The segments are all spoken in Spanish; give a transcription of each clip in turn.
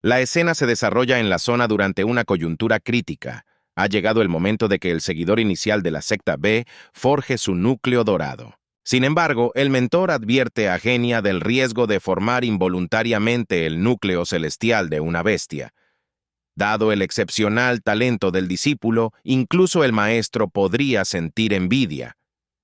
La escena se desarrolla en la zona durante una coyuntura crítica. Ha llegado el momento de que el seguidor inicial de la secta B forje su núcleo dorado. Sin embargo, el mentor advierte a Genia del riesgo de formar involuntariamente el núcleo celestial de una bestia. Dado el excepcional talento del discípulo, incluso el maestro podría sentir envidia.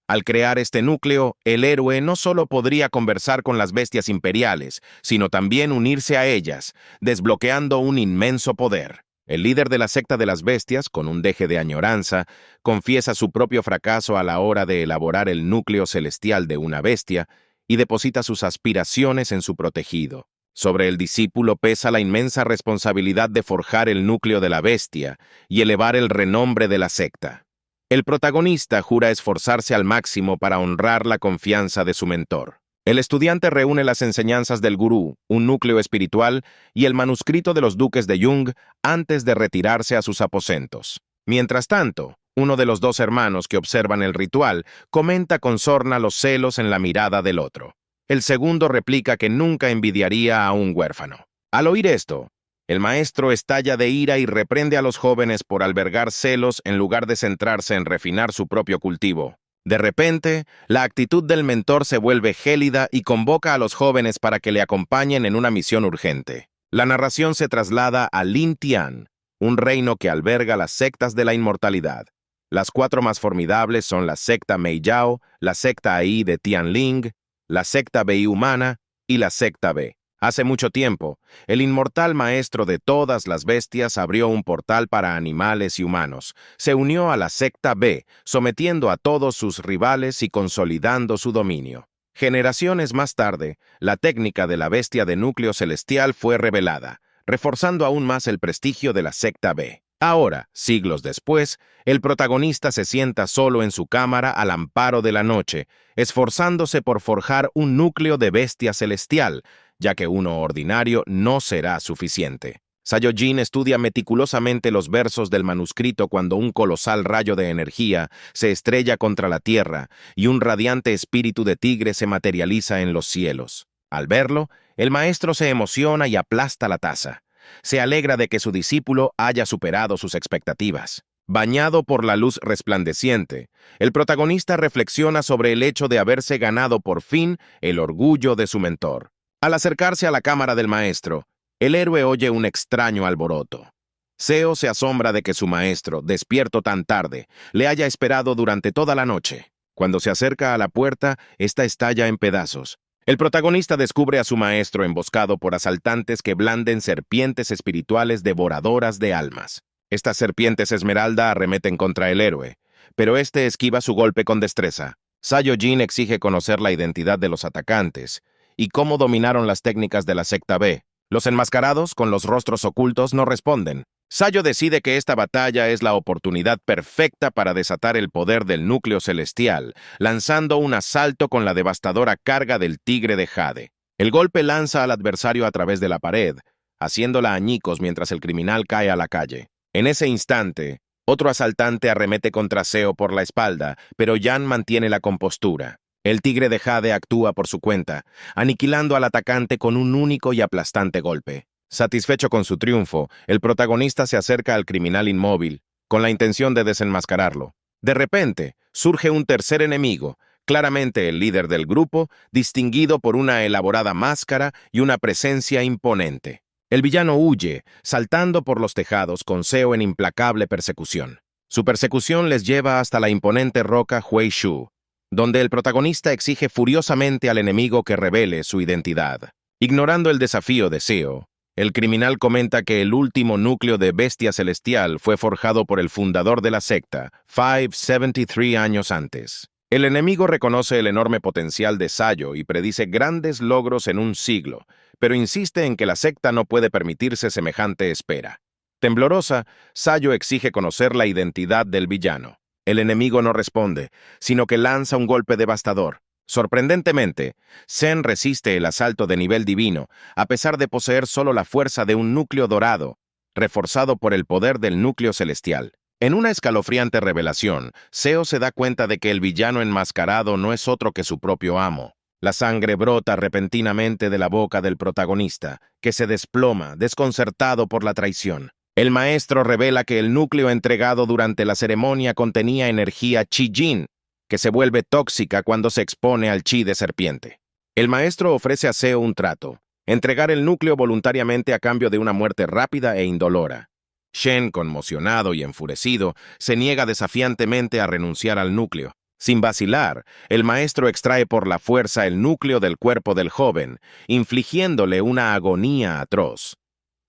Al crear este núcleo, el héroe no solo podría conversar con las bestias imperiales, sino también unirse a ellas, desbloqueando un inmenso poder. El líder de la secta de las bestias, con un deje de añoranza, confiesa su propio fracaso a la hora de elaborar el núcleo celestial de una bestia y deposita sus aspiraciones en su protegido. Sobre el discípulo pesa la inmensa responsabilidad de forjar el núcleo de la bestia y elevar el renombre de la secta. El protagonista jura esforzarse al máximo para honrar la confianza de su mentor. El estudiante reúne las enseñanzas del gurú, un núcleo espiritual y el manuscrito de los duques de Jung antes de retirarse a sus aposentos. Mientras tanto, uno de los dos hermanos que observan el ritual comenta con sorna los celos en la mirada del otro. El segundo replica que nunca envidiaría a un huérfano. Al oír esto, el maestro estalla de ira y reprende a los jóvenes por albergar celos en lugar de centrarse en refinar su propio cultivo. De repente, la actitud del mentor se vuelve gélida y convoca a los jóvenes para que le acompañen en una misión urgente. La narración se traslada a Lin Tian, un reino que alberga las sectas de la inmortalidad. Las cuatro más formidables son la secta Meiyao, la secta Ai de Tianling, la secta Bei humana y la secta B. Hace mucho tiempo, el inmortal maestro de todas las bestias abrió un portal para animales y humanos. Se unió a la secta B, sometiendo a todos sus rivales y consolidando su dominio. Generaciones más tarde, la técnica de la bestia de núcleo celestial fue revelada, reforzando aún más el prestigio de la secta B. Ahora, siglos después, el protagonista se sienta solo en su cámara al amparo de la noche, esforzándose por forjar un núcleo de bestia celestial, ya que uno ordinario no será suficiente. Sayojin estudia meticulosamente los versos del manuscrito cuando un colosal rayo de energía se estrella contra la tierra y un radiante espíritu de tigre se materializa en los cielos. Al verlo, el maestro se emociona y aplasta la taza. Se alegra de que su discípulo haya superado sus expectativas. Bañado por la luz resplandeciente, el protagonista reflexiona sobre el hecho de haberse ganado por fin el orgullo de su mentor. Al acercarse a la cámara del maestro, el héroe oye un extraño alboroto. Seo se asombra de que su maestro, despierto tan tarde, le haya esperado durante toda la noche. Cuando se acerca a la puerta, ésta estalla en pedazos. El protagonista descubre a su maestro emboscado por asaltantes que blanden serpientes espirituales devoradoras de almas. Estas serpientes esmeralda arremeten contra el héroe, pero este esquiva su golpe con destreza. Sayojin exige conocer la identidad de los atacantes y cómo dominaron las técnicas de la secta B. Los enmascarados, con los rostros ocultos, no responden. Sayo decide que esta batalla es la oportunidad perfecta para desatar el poder del núcleo celestial, lanzando un asalto con la devastadora carga del tigre de Jade. El golpe lanza al adversario a través de la pared, haciéndola añicos mientras el criminal cae a la calle. En ese instante, otro asaltante arremete contra Seo por la espalda, pero Yan mantiene la compostura. El tigre de Jade actúa por su cuenta, aniquilando al atacante con un único y aplastante golpe. Satisfecho con su triunfo, el protagonista se acerca al criminal inmóvil, con la intención de desenmascararlo. De repente, surge un tercer enemigo, claramente el líder del grupo, distinguido por una elaborada máscara y una presencia imponente. El villano huye, saltando por los tejados con Seo en implacable persecución. Su persecución les lleva hasta la imponente roca Huaishu, donde el protagonista exige furiosamente al enemigo que revele su identidad. Ignorando el desafío de Seo, el criminal comenta que el último núcleo de bestia celestial fue forjado por el fundador de la secta, 573 años antes. El enemigo reconoce el enorme potencial de Sayo y predice grandes logros en un siglo, pero insiste en que la secta no puede permitirse semejante espera. Temblorosa, Sayo exige conocer la identidad del villano. El enemigo no responde, sino que lanza un golpe devastador. Sorprendentemente, Zen resiste el asalto de nivel divino, a pesar de poseer solo la fuerza de un núcleo dorado, reforzado por el poder del núcleo celestial. En una escalofriante revelación, Seo se da cuenta de que el villano enmascarado no es otro que su propio amo. La sangre brota repentinamente de la boca del protagonista, que se desploma, desconcertado por la traición. El maestro revela que el núcleo entregado durante la ceremonia contenía energía Chi-Jin, que se vuelve tóxica cuando se expone al chi de serpiente. El maestro ofrece a Seo un trato: entregar el núcleo voluntariamente a cambio de una muerte rápida e indolora. Shen, conmocionado y enfurecido, se niega desafiantemente a renunciar al núcleo. Sin vacilar, el maestro extrae por la fuerza el núcleo del cuerpo del joven, infligiéndole una agonía atroz.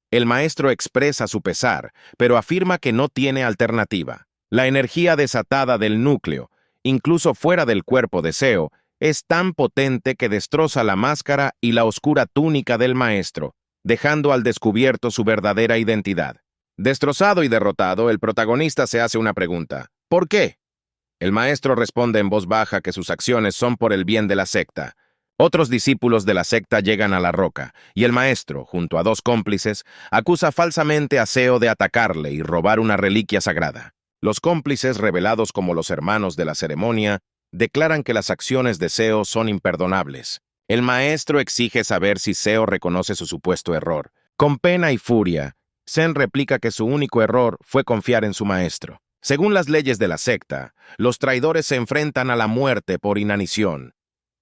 El maestro expresa su pesar, pero afirma que no tiene alternativa. La energía desatada del núcleo, incluso fuera del cuerpo de Seo, es tan potente que destroza la máscara y la oscura túnica del maestro, dejando al descubierto su verdadera identidad. Destrozado y derrotado, el protagonista se hace una pregunta: ¿por qué? El maestro responde en voz baja que sus acciones son por el bien de la secta. Otros discípulos de la secta llegan a la roca, y el maestro, junto a 2 cómplices, acusa falsamente a Seo de atacarle y robar una reliquia sagrada. Los cómplices, revelados como los hermanos de la ceremonia, declaran que las acciones de Seo son imperdonables. El maestro exige saber si Seo reconoce su supuesto error. Con pena y furia, Zen replica que su único error fue confiar en su maestro. Según las leyes de la secta, los traidores se enfrentan a la muerte por inanición.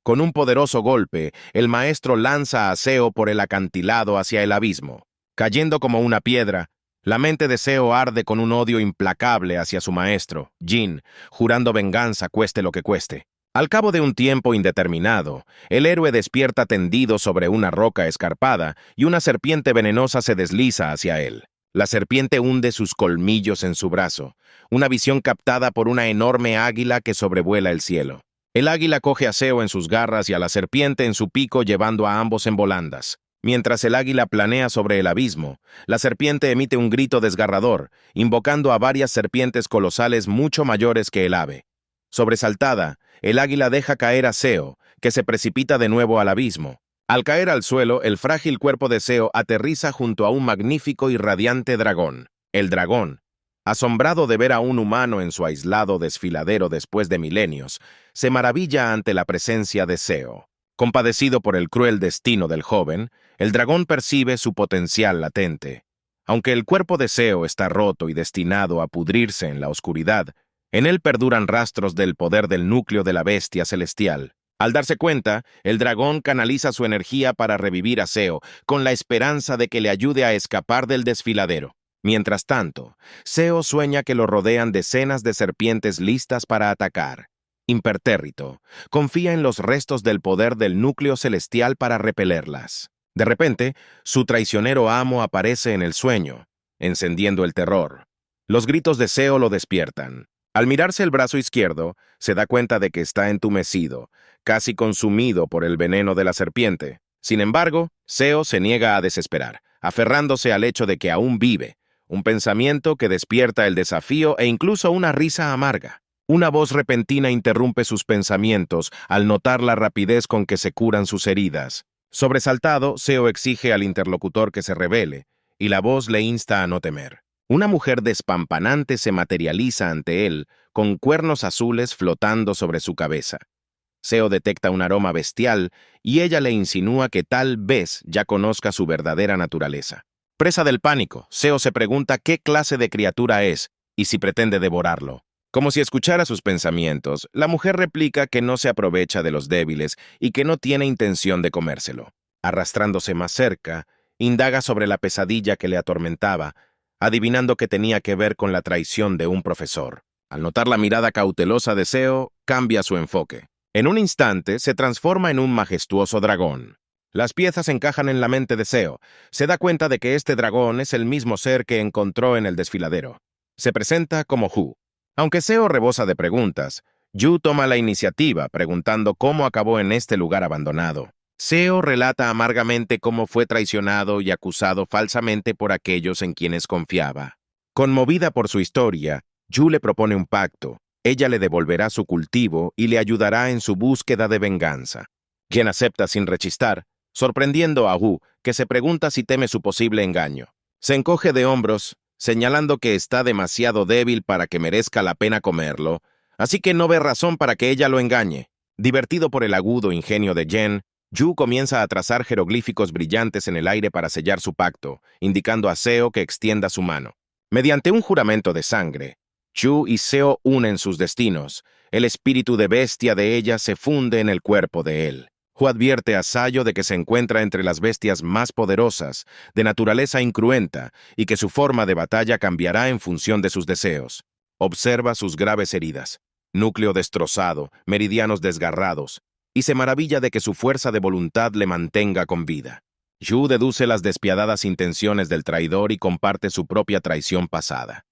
Con un poderoso golpe, el maestro lanza a Seo por el acantilado hacia el abismo. Cayendo como una piedra, la mente de Seo arde con un odio implacable hacia su maestro, Jin, jurando venganza cueste lo que cueste. Al cabo de un tiempo indeterminado, el héroe despierta tendido sobre una roca escarpada y una serpiente venenosa se desliza hacia él. La serpiente hunde sus colmillos en su brazo, una visión captada por una enorme águila que sobrevuela el cielo. El águila coge a Seo en sus garras y a la serpiente en su pico, llevando a ambos en volandas. Mientras el águila planea sobre el abismo, la serpiente emite un grito desgarrador, invocando a varias serpientes colosales mucho mayores que el ave. Sobresaltada, el águila deja caer a Seo, que se precipita de nuevo al abismo. Al caer al suelo, el frágil cuerpo de Seo aterriza junto a un magnífico y radiante dragón. El dragón, asombrado de ver a un humano en su aislado desfiladero después de milenios, se maravilla ante la presencia de Seo. Compadecido por el cruel destino del joven, el dragón percibe su potencial latente. Aunque el cuerpo de Seo está roto y destinado a pudrirse en la oscuridad, en él perduran rastros del poder del núcleo de la bestia celestial. Al darse cuenta, el dragón canaliza su energía para revivir a Seo, con la esperanza de que le ayude a escapar del desfiladero. Mientras tanto, Seo sueña que lo rodean decenas de serpientes listas para atacar. Impertérrito, confía en los restos del poder del núcleo celestial para repelerlas. De repente, su traicionero amo aparece en el sueño, encendiendo el terror. Los gritos de Seo lo despiertan. Al mirarse el brazo izquierdo, se da cuenta de que está entumecido, casi consumido por el veneno de la serpiente. Sin embargo, Seo se niega a desesperar, aferrándose al hecho de que aún vive, un pensamiento que despierta el desafío e incluso una risa amarga. Una voz repentina interrumpe sus pensamientos al notar la rapidez con que se curan sus heridas. Sobresaltado, Seo exige al interlocutor que se revele, y la voz le insta a no temer. Una mujer despampanante se materializa ante él, con cuernos azules flotando sobre su cabeza. Seo detecta un aroma bestial y ella le insinúa que tal vez ya conozca su verdadera naturaleza. Presa del pánico, Seo se pregunta qué clase de criatura es y si pretende devorarlo. Como si escuchara sus pensamientos, la mujer replica que no se aprovecha de los débiles y que no tiene intención de comérselo. Arrastrándose más cerca, indaga sobre la pesadilla que le atormentaba, adivinando que tenía que ver con la traición de un profesor. Al notar la mirada cautelosa de Seo, cambia su enfoque. En un instante, se transforma en un majestuoso dragón. Las piezas encajan en la mente de Seo. Se da cuenta de que este dragón es el mismo ser que encontró en el desfiladero. Se presenta como Hu. Aunque Seo rebosa de preguntas, Yu toma la iniciativa, preguntando cómo acabó en este lugar abandonado. Seo relata amargamente cómo fue traicionado y acusado falsamente por aquellos en quienes confiaba. Conmovida por su historia, Yu le propone un pacto. Ella le devolverá su cultivo y le ayudará en su búsqueda de venganza, quien acepta sin rechistar, sorprendiendo a Wu, que se pregunta si teme su posible engaño. Se encoge de hombros, señalando que está demasiado débil para que merezca la pena comerlo, así que no ve razón para que ella lo engañe. Divertido por el agudo ingenio de Jen, Yu comienza a trazar jeroglíficos brillantes en el aire para sellar su pacto, indicando a Seo que extienda su mano. Mediante un juramento de sangre, Yu y Seo unen sus destinos. El espíritu de bestia de ella se funde en el cuerpo de él. Hu advierte a Sayo de que se encuentra entre las bestias más poderosas, de naturaleza incruenta, y que su forma de batalla cambiará en función de sus deseos. Observa sus graves heridas, núcleo destrozado, meridianos desgarrados, y se maravilla de que su fuerza de voluntad le mantenga con vida. Yu deduce las despiadadas intenciones del traidor y comparte su propia traición pasada.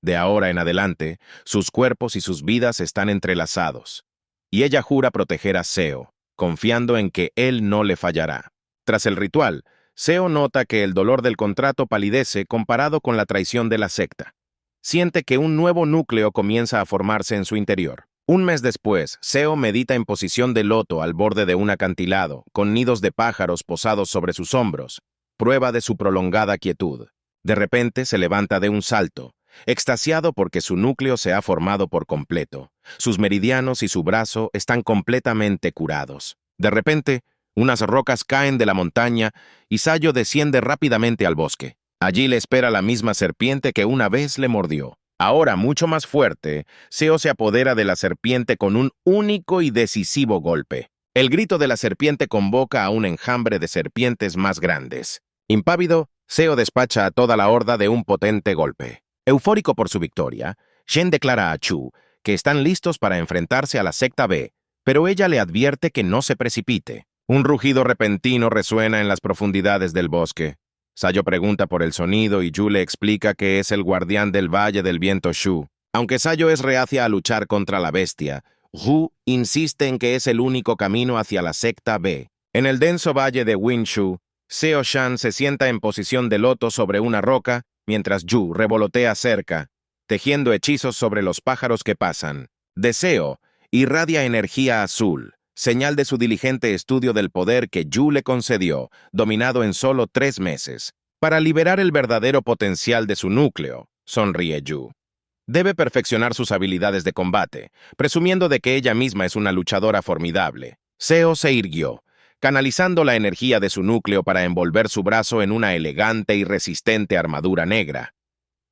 De ahora en adelante, sus cuerpos y sus vidas están entrelazados, y ella jura proteger a Seo, confiando en que él no le fallará. Tras el ritual, Seo nota que el dolor del contrato palidece comparado con la traición de la secta. Siente que un nuevo núcleo comienza a formarse en su interior. Un mes después, Seo medita en posición de loto al borde de un acantilado, con nidos de pájaros posados sobre sus hombros, prueba de su prolongada quietud. De repente se levanta de un salto, extasiado porque su núcleo se ha formado por completo. Sus meridianos y su brazo están completamente curados. De repente, unas rocas caen de la montaña y Sayo desciende rápidamente al bosque. Allí le espera la misma serpiente que una vez le mordió. Ahora, mucho más fuerte, Seo se apodera de la serpiente con un único y decisivo golpe. El grito de la serpiente convoca a un enjambre de serpientes más grandes. Impávido, Seo despacha a toda la horda de un potente golpe. Eufórico por su victoria, Shen declara a Chu que están listos para enfrentarse a la secta B, pero ella le advierte que no se precipite. Un rugido repentino resuena en las profundidades del bosque. Sayo pregunta por el sonido y Yu le explica que es el guardián del Valle del Viento Shu. Aunque Sayo es reacia a luchar contra la bestia, Hu insiste en que es el único camino hacia la secta B. En el denso valle de Winshu, Seo Shan se sienta en posición de loto sobre una roca, mientras Yu revolotea cerca, tejiendo hechizos sobre los pájaros que pasan. Deseo irradia energía azul, señal de su diligente estudio del poder que Yu le concedió, dominado en solo 3 meses, para liberar el verdadero potencial de su núcleo, sonríe Yu. Debe perfeccionar sus habilidades de combate, presumiendo de que ella misma es una luchadora formidable. Seo se irguió, canalizando la energía de su núcleo para envolver su brazo en una elegante y resistente armadura negra.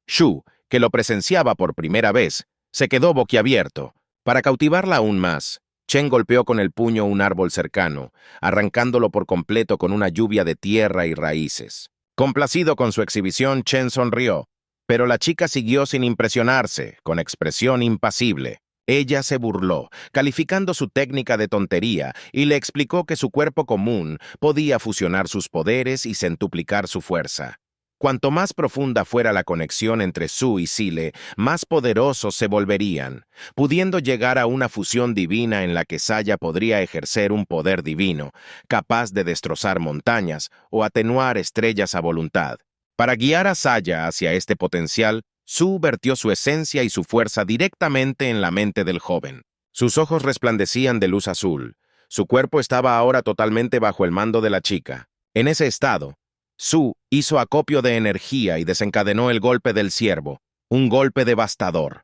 Shu, que lo presenciaba por primera vez, se quedó boquiabierto. Para cautivarla aún más, Chen golpeó con el puño un árbol cercano, arrancándolo por completo con una lluvia de tierra y raíces. Complacido con su exhibición, Chen sonrió, pero la chica siguió sin impresionarse, con expresión impasible. Ella se burló, calificando su técnica de tontería, y le explicó que su cuerpo común podía fusionar sus poderes y centuplicar su fuerza. Cuanto más profunda fuera la conexión entre Su y Sile, más poderosos se volverían, pudiendo llegar a una fusión divina en la que Saya podría ejercer un poder divino, capaz de destrozar montañas o atenuar estrellas a voluntad. Para guiar a Saya hacia este potencial, Su vertió su esencia y su fuerza directamente en la mente del joven. Sus ojos resplandecían de luz azul. Su cuerpo estaba ahora totalmente bajo el mando de la chica. En ese estado, Su hizo acopio de energía y desencadenó el golpe del ciervo, un golpe devastador.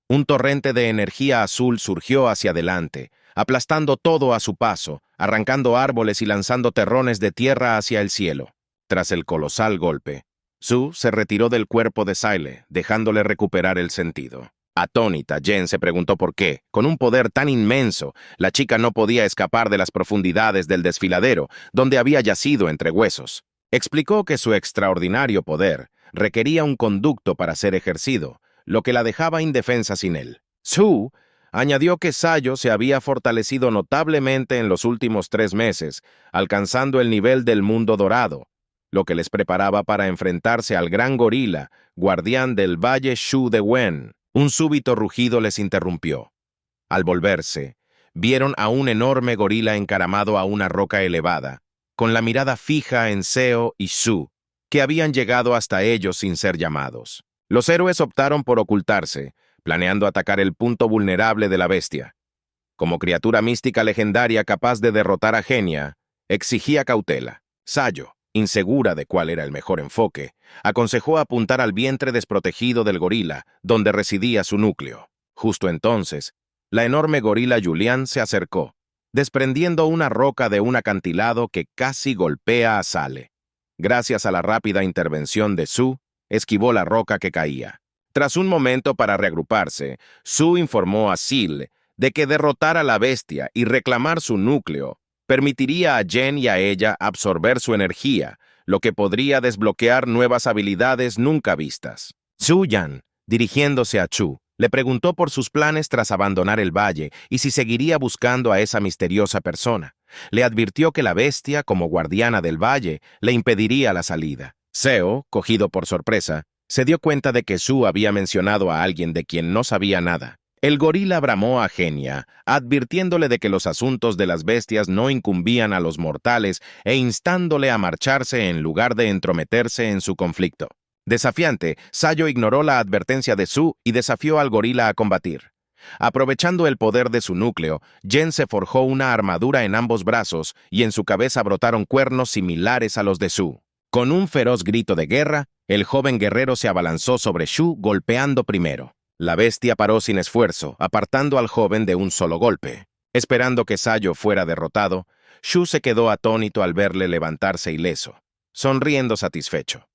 Un torrente de energía azul surgió hacia adelante, aplastando todo a su paso, arrancando árboles y lanzando terrones de tierra hacia el cielo. Tras el colosal golpe, Su se retiró del cuerpo de Sile, dejándole recuperar el sentido. Atónita, Jen se preguntó por qué, con un poder tan inmenso, la chica no podía escapar de las profundidades del desfiladero, donde había yacido entre huesos. Explicó que su extraordinario poder requería un conducto para ser ejercido, lo que la dejaba indefensa sin él. Su añadió que Sayo se había fortalecido notablemente en los últimos 3 meses, alcanzando el nivel del mundo dorado, lo que les preparaba para enfrentarse al gran gorila, guardián del Valle Shu de Wen. Un súbito rugido les interrumpió. Al volverse, vieron a un enorme gorila encaramado a una roca elevada, con la mirada fija en Seo y Su, que habían llegado hasta ellos sin ser llamados. Los héroes optaron por ocultarse, planeando atacar el punto vulnerable de la bestia. Como criatura mística legendaria capaz de derrotar a Genia, exigía cautela. Sayo, insegura de cuál era el mejor enfoque, aconsejó apuntar al vientre desprotegido del gorila, donde residía su núcleo. Justo entonces, la enorme gorila Julian se acercó, desprendiendo una roca de un acantilado que casi golpea a Sale. Gracias a la rápida intervención de Su, esquivó la roca que caía. Tras un momento para reagruparse, Su informó a Sil de que derrotar a la bestia y reclamar su núcleo permitiría a Jen y a ella absorber su energía, lo que podría desbloquear nuevas habilidades nunca vistas. Su Yan, dirigiéndose a Chu, le preguntó por sus planes tras abandonar el valle y si seguiría buscando a esa misteriosa persona. Le advirtió que la bestia, como guardiana del valle, le impediría la salida. Seo, cogido por sorpresa, se dio cuenta de que Su había mencionado a alguien de quien no sabía nada. El gorila bramó a Genia, advirtiéndole de que los asuntos de las bestias no incumbían a los mortales e instándole a marcharse en lugar de entrometerse en su conflicto. Desafiante, Sayo ignoró la advertencia de Su y desafió al gorila a combatir. Aprovechando el poder de su núcleo, Jen se forjó una armadura en ambos brazos y en su cabeza brotaron cuernos similares a los de Su. Con un feroz grito de guerra, el joven guerrero se abalanzó sobre Shu, golpeando primero. La bestia paró sin esfuerzo, apartando al joven de un solo golpe. Esperando que Sayo fuera derrotado, Shu se quedó atónito al verle levantarse ileso, sonriendo satisfecho.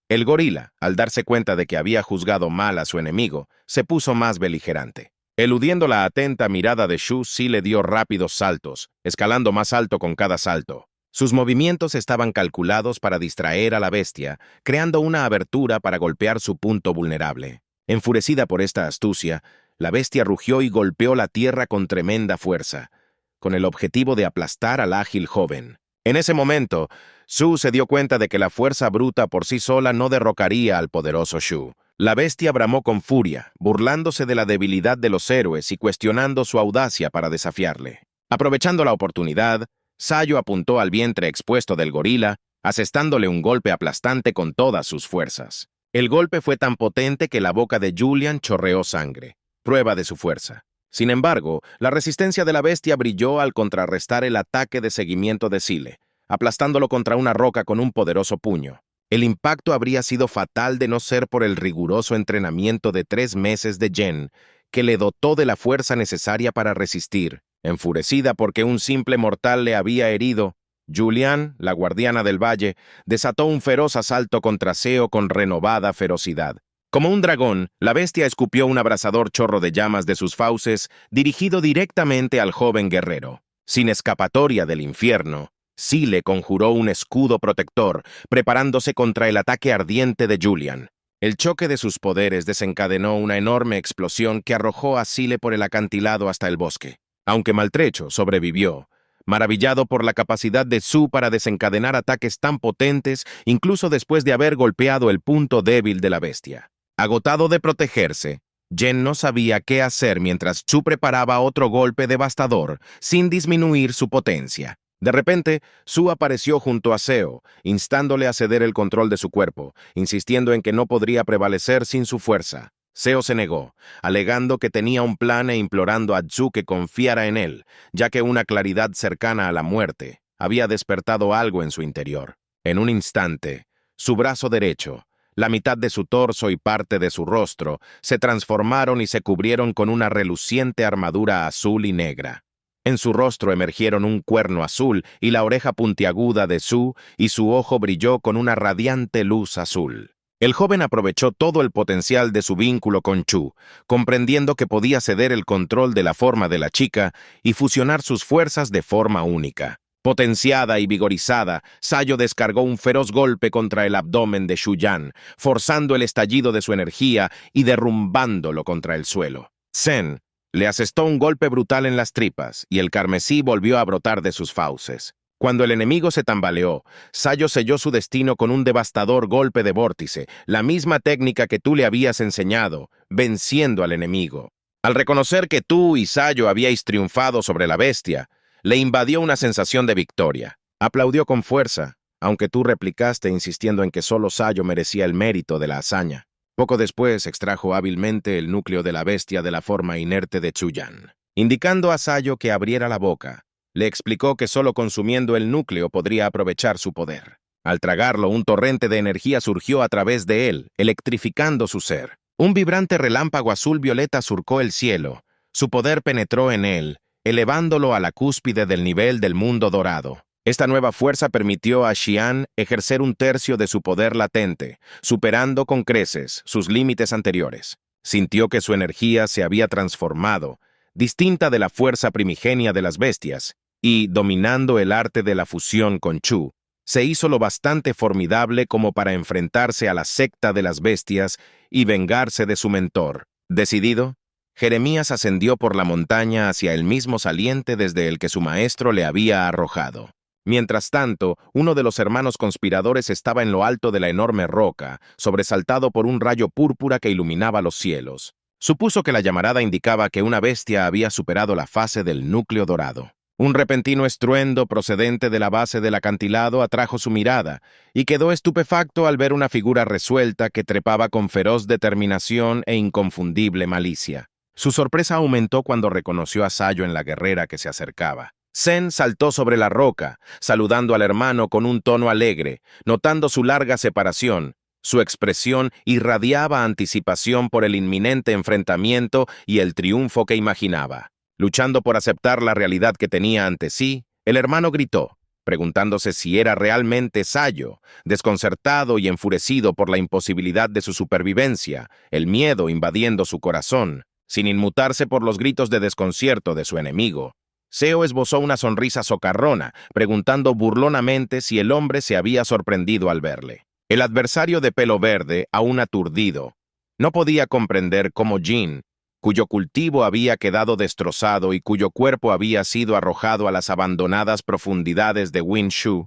El gorila, al darse cuenta de que había juzgado mal a su enemigo, se puso más beligerante. Eludiendo la atenta mirada de Shu, sí le dio rápidos saltos, escalando más alto con cada salto. Sus movimientos estaban calculados para distraer a la bestia, creando una abertura para golpear su punto vulnerable. Enfurecida por esta astucia, la bestia rugió y golpeó la tierra con tremenda fuerza, con el objetivo de aplastar al ágil joven. En ese momento, Su se dio cuenta de que la fuerza bruta por sí sola no derrocaría al poderoso Shu. La bestia bramó con furia, burlándose de la debilidad de los héroes y cuestionando su audacia para desafiarle. Aprovechando la oportunidad, Sayo apuntó al vientre expuesto del gorila, asestándole un golpe aplastante con todas sus fuerzas. El golpe fue tan potente que la boca de Julian chorreó sangre, prueba de su fuerza. Sin embargo, la resistencia de la bestia brilló al contrarrestar el ataque de seguimiento de Sile, aplastándolo contra una roca con un poderoso puño. El impacto habría sido fatal de no ser por el riguroso entrenamiento de 3 meses de Jen, que le dotó de la fuerza necesaria para resistir. Enfurecida porque un simple mortal le había herido, Julian, la guardiana del valle, desató un feroz asalto contra Seo con renovada ferocidad. Como un dragón, la bestia escupió un abrasador chorro de llamas de sus fauces, dirigido directamente al joven guerrero. Sin escapatoria del infierno, Sile conjuró un escudo protector, preparándose contra el ataque ardiente de Julian. El choque de sus poderes desencadenó una enorme explosión que arrojó a Sile por el acantilado hasta el bosque. Aunque maltrecho, sobrevivió, maravillado por la capacidad de Su para desencadenar ataques tan potentes, incluso después de haber golpeado el punto débil de la bestia. Agotado de protegerse, Jen no sabía qué hacer mientras Su preparaba otro golpe devastador, sin disminuir su potencia. De repente, Su apareció junto a Seo, instándole a ceder el control de su cuerpo, insistiendo en que no podría prevalecer sin su fuerza. Seo se negó, alegando que tenía un plan e implorando a Tzu que confiara en él, ya que una claridad cercana a la muerte había despertado algo en su interior. En un instante, su brazo derecho, la mitad de su torso y parte de su rostro se transformaron y se cubrieron con una reluciente armadura azul y negra. En su rostro emergieron un cuerno azul y la oreja puntiaguda de Su, y su ojo brilló con una radiante luz azul. El joven aprovechó todo el potencial de su vínculo con Chu, comprendiendo que podía ceder el control de la forma de la chica y fusionar sus fuerzas de forma única. Potenciada y vigorizada, Sayo descargó un feroz golpe contra el abdomen de Shu Yan, forzando el estallido de su energía y derrumbándolo contra el suelo. Zen le asestó un golpe brutal en las tripas y el carmesí volvió a brotar de sus fauces. Cuando el enemigo se tambaleó, Sayo selló su destino con un devastador golpe de vórtice, la misma técnica que tú le habías enseñado, venciendo al enemigo. Al reconocer que tú y Sayo habíais triunfado sobre la bestia, le invadió una sensación de victoria. Aplaudió con fuerza, aunque tú replicaste insistiendo en que solo Sayo merecía el mérito de la hazaña. Poco después extrajo hábilmente el núcleo de la bestia de la forma inerte de Chuyan. Indicando a Sayo que abriera la boca, le explicó que solo consumiendo el núcleo podría aprovechar su poder. Al tragarlo, un torrente de energía surgió a través de él, electrificando su ser. Un vibrante relámpago azul-violeta surcó el cielo, Su poder penetró en él, elevándolo a la cúspide del nivel del mundo dorado. Esta nueva fuerza permitió a Xian ejercer un tercio de su poder latente, superando con creces sus límites anteriores. Sintió que su energía se había transformado, distinta de la fuerza primigenia de las bestias, y, dominando el arte de la fusión con Chu, se hizo lo bastante formidable como para enfrentarse a la secta de las bestias y vengarse de su mentor. Decidido, Jeremías ascendió por la montaña hacia el mismo saliente desde el que su maestro le había arrojado. Mientras tanto, uno de los hermanos conspiradores estaba en lo alto de la enorme roca, sobresaltado por un rayo púrpura que iluminaba los cielos. Supuso que la llamarada indicaba que una bestia había superado la fase del núcleo dorado. Un repentino estruendo procedente de la base del acantilado atrajo su mirada, y quedó estupefacto al ver una figura resuelta que trepaba con feroz determinación e inconfundible malicia. Su sorpresa aumentó cuando reconoció a Sayo en la guerrera que se acercaba. Zen saltó sobre la roca, saludando al hermano con un tono alegre, notando su larga separación. Su expresión irradiaba anticipación por el inminente enfrentamiento y el triunfo que imaginaba. Luchando por aceptar la realidad que tenía ante sí, el hermano gritó, preguntándose si era realmente Sayo, desconcertado y enfurecido por la imposibilidad de su supervivencia, el miedo invadiendo su corazón, sin inmutarse por los gritos de desconcierto de su enemigo. Seo esbozó una sonrisa socarrona, preguntando burlonamente si el hombre se había sorprendido al verle. El adversario de pelo verde, aún aturdido, no podía comprender cómo Jin, cuyo cultivo había quedado destrozado y cuyo cuerpo había sido arrojado a las abandonadas profundidades de Winshu,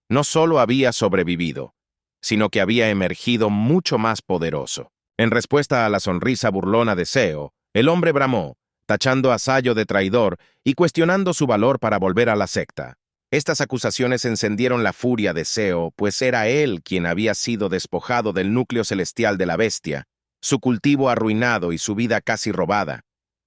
no solo había sobrevivido, sino que había emergido mucho más poderoso. En respuesta a la sonrisa burlona de Seo, el hombre bramó, tachando a Sayo de traidor y cuestionando su valor para volver a la secta. Estas acusaciones encendieron la furia de Seo, pues era él quien había sido despojado del núcleo celestial de la bestia, su cultivo arruinado y su vida casi robada.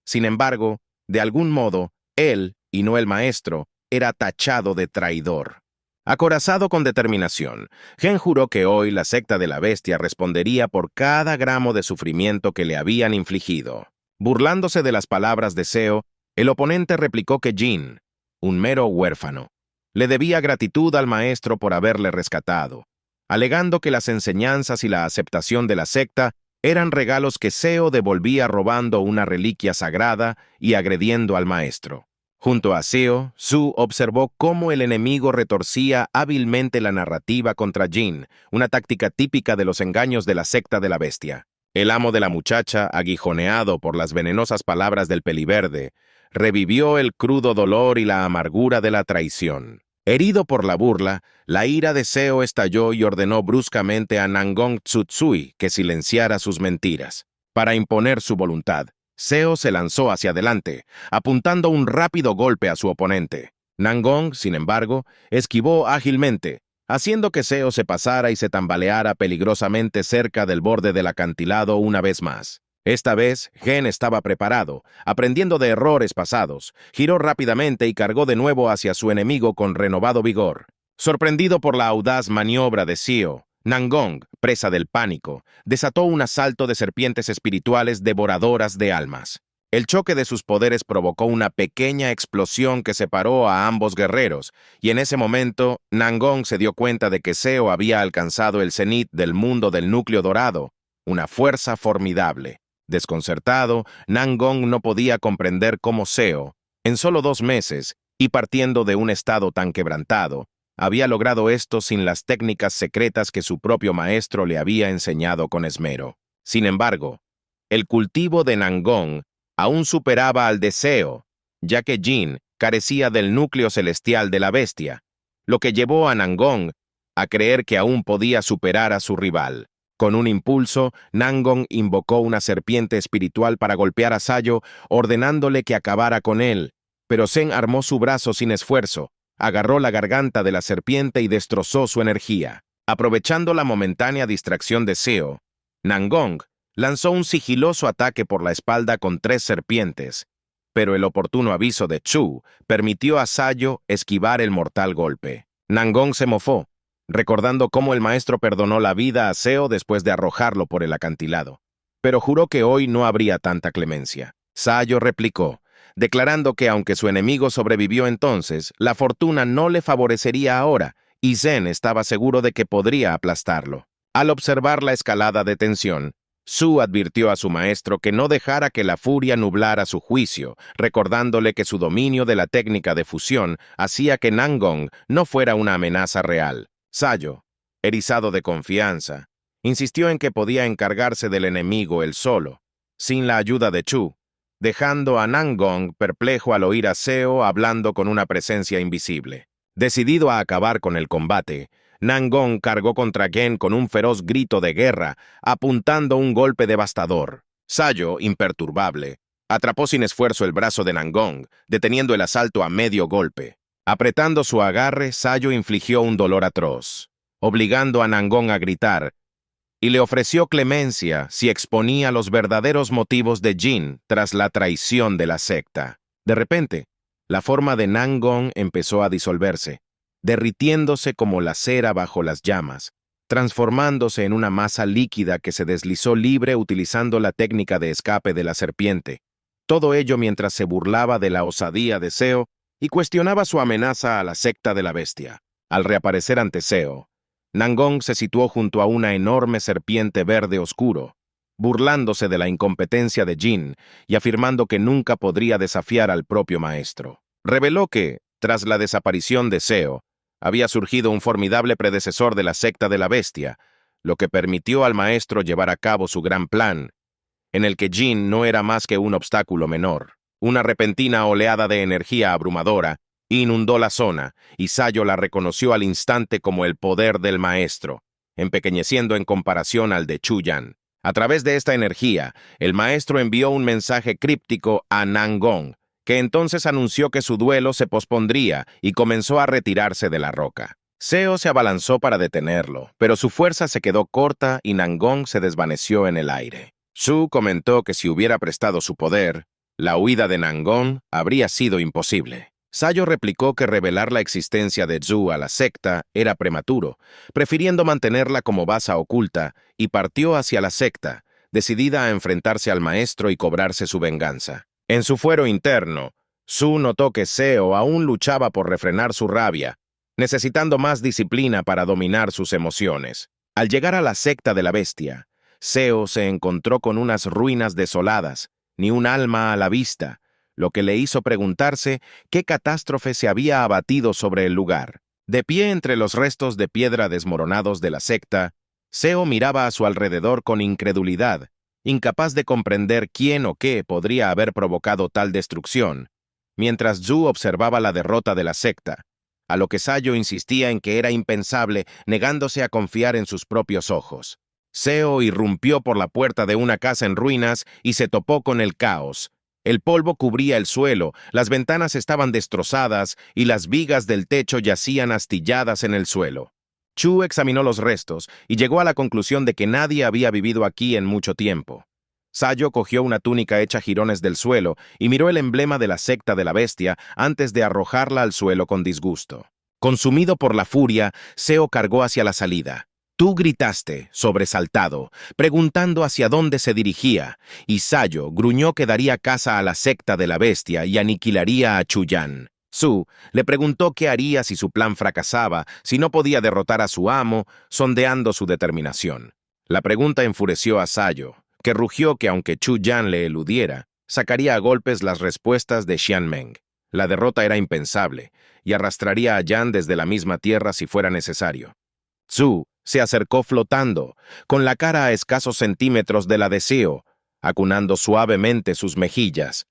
Sin embargo, de algún modo, él, y no el maestro, era tachado de traidor. Acorazado con determinación, Gen juró que hoy la secta de la bestia respondería por cada gramo de sufrimiento que le habían infligido. Burlándose de las palabras de Seo, el oponente replicó que Jin, un mero huérfano, le debía gratitud al maestro por haberle rescatado, alegando que las enseñanzas y la aceptación de la secta eran regalos que Seo devolvía robando una reliquia sagrada y agrediendo al maestro. Junto a Seo, Su observó cómo el enemigo retorcía hábilmente la narrativa contra Jin, una táctica típica de los engaños de la secta de la bestia. El amo de la muchacha, aguijoneado por las venenosas palabras del peliverde, revivió el crudo dolor y la amargura de la traición. Herido por la burla, la ira de Seo estalló y ordenó bruscamente a Nangong Tsutsui que silenciara sus mentiras. Para imponer su voluntad, Seo se lanzó hacia adelante, apuntando un rápido golpe a su oponente. Nangong, sin embargo, esquivó ágilmente, haciendo que Seo se pasara y se tambaleara peligrosamente cerca del borde del acantilado una vez más. Esta vez, Gen estaba preparado, aprendiendo de errores pasados, giró rápidamente y cargó de nuevo hacia su enemigo con renovado vigor. Sorprendido por la audaz maniobra de Seo, Nangong, presa del pánico, desató un asalto de serpientes espirituales devoradoras de almas. El choque de sus poderes provocó una pequeña explosión que separó a ambos guerreros, y en ese momento, Nangong se dio cuenta de que Seo había alcanzado el cenit del mundo del núcleo dorado, una fuerza formidable. Desconcertado, Nangong no podía comprender cómo Seo, en solo 2 meses, y partiendo de un estado tan quebrantado, había logrado esto sin las técnicas secretas que su propio maestro le había enseñado con esmero. Sin embargo, el cultivo de Nangong aún superaba al de Seo, ya que Jin carecía del núcleo celestial de la bestia, lo que llevó a Nangong a creer que aún podía superar a su rival. Con un impulso, Nangong invocó una serpiente espiritual para golpear a Sayo, ordenándole que acabara con él, pero Zen armó su brazo sin esfuerzo, agarró la garganta de la serpiente y destrozó su energía. Aprovechando la momentánea distracción de Seo, Nangong lanzó un sigiloso ataque por la espalda con 3 serpientes, pero el oportuno aviso de Chu permitió a Sayo esquivar el mortal golpe. Nangong se mofó, recordando cómo el maestro perdonó la vida a Seo después de arrojarlo por el acantilado, pero juró que hoy no habría tanta clemencia. Sayo replicó, declarando que aunque su enemigo sobrevivió entonces, la fortuna no le favorecería ahora, y Zen estaba seguro de que podría aplastarlo. Al observar la escalada de tensión, Su advirtió a su maestro que no dejara que la furia nublara su juicio, recordándole que su dominio de la técnica de fusión hacía que Nangong no fuera una amenaza real. Sayo, erizado de confianza, insistió en que podía encargarse del enemigo él solo, sin la ayuda de Chu, dejando a Nangong perplejo al oír a Seo hablando con una presencia invisible. Decidido a acabar con el combate, Nangong cargó contra Gen con un feroz grito de guerra, apuntando un golpe devastador. Sayo, imperturbable, atrapó sin esfuerzo el brazo de Nangong, deteniendo el asalto a medio golpe. Apretando su agarre, Sayo infligió un dolor atroz, obligando a Nangong a gritar, y le ofreció clemencia si exponía los verdaderos motivos de Jin tras la traición de la secta. De repente, la forma de Nangong empezó a disolverse, derritiéndose como la cera bajo las llamas, transformándose en una masa líquida que se deslizó libre utilizando la técnica de escape de la serpiente. Todo ello mientras se burlaba de la osadía de Seo y cuestionaba su amenaza a la secta de la bestia. Al reaparecer ante Seo, Nangong se situó junto a una enorme serpiente verde oscuro, burlándose de la incompetencia de Jin y afirmando que nunca podría desafiar al propio maestro. Reveló que, tras la desaparición de Seo, había surgido un formidable predecesor de la secta de la bestia, lo que permitió al maestro llevar a cabo su gran plan, en el que Jin no era más que un obstáculo menor. Una repentina oleada de energía abrumadora inundó la zona, y Sayo la reconoció al instante como el poder del maestro, empequeñeciendo en comparación al de Chu Yan. A través de esta energía, el maestro envió un mensaje críptico a Nangong, que entonces anunció que su duelo se pospondría y comenzó a retirarse de la roca. Seo se abalanzó para detenerlo, pero su fuerza se quedó corta y Nangong se desvaneció en el aire. Su comentó que si hubiera prestado su poder, la huida de Nangong habría sido imposible. Sayo replicó que revelar la existencia de Zhu a la secta era prematuro, prefiriendo mantenerla como basa oculta, y partió hacia la secta, decidida a enfrentarse al maestro y cobrarse su venganza. En su fuero interno, Su notó que Seo aún luchaba por refrenar su rabia, necesitando más disciplina para dominar sus emociones. Al llegar a la secta de la bestia, Seo se encontró con unas ruinas desoladas, ni un alma a la vista, lo que le hizo preguntarse qué catástrofe se había abatido sobre el lugar. De pie entre los restos de piedra desmoronados de la secta, Seo miraba a su alrededor con incredulidad, incapaz de comprender quién o qué podría haber provocado tal destrucción, mientras Zhu observaba la derrota de la secta, a lo que Sayo insistía en que era impensable, negándose a confiar en sus propios ojos. Seo irrumpió por la puerta de una casa en ruinas y se topó con el caos. El polvo cubría el suelo, las ventanas estaban destrozadas y las vigas del techo yacían astilladas en el suelo. Chu examinó los restos y llegó a la conclusión de que nadie había vivido aquí en mucho tiempo. Sayo cogió una túnica hecha jirones del suelo y miró el emblema de la secta de la bestia antes de arrojarla al suelo con disgusto. Consumido por la furia, Seo cargó hacia la salida. Tú gritaste, sobresaltado, preguntando hacia dónde se dirigía, y Sayo gruñó que daría caza a la secta de la bestia y aniquilaría a Chu Yan. Su le preguntó qué haría si su plan fracasaba, si no podía derrotar a su amo, sondeando su determinación. La pregunta enfureció a Sayo, que rugió que aunque Chu Yan le eludiera, sacaría a golpes las respuestas de Xianmeng. La derrota era impensable, y arrastraría a Yan desde la misma tierra si fuera necesario. Su se acercó flotando, con la cara a escasos centímetros de la de Seo, acunando suavemente sus mejillas.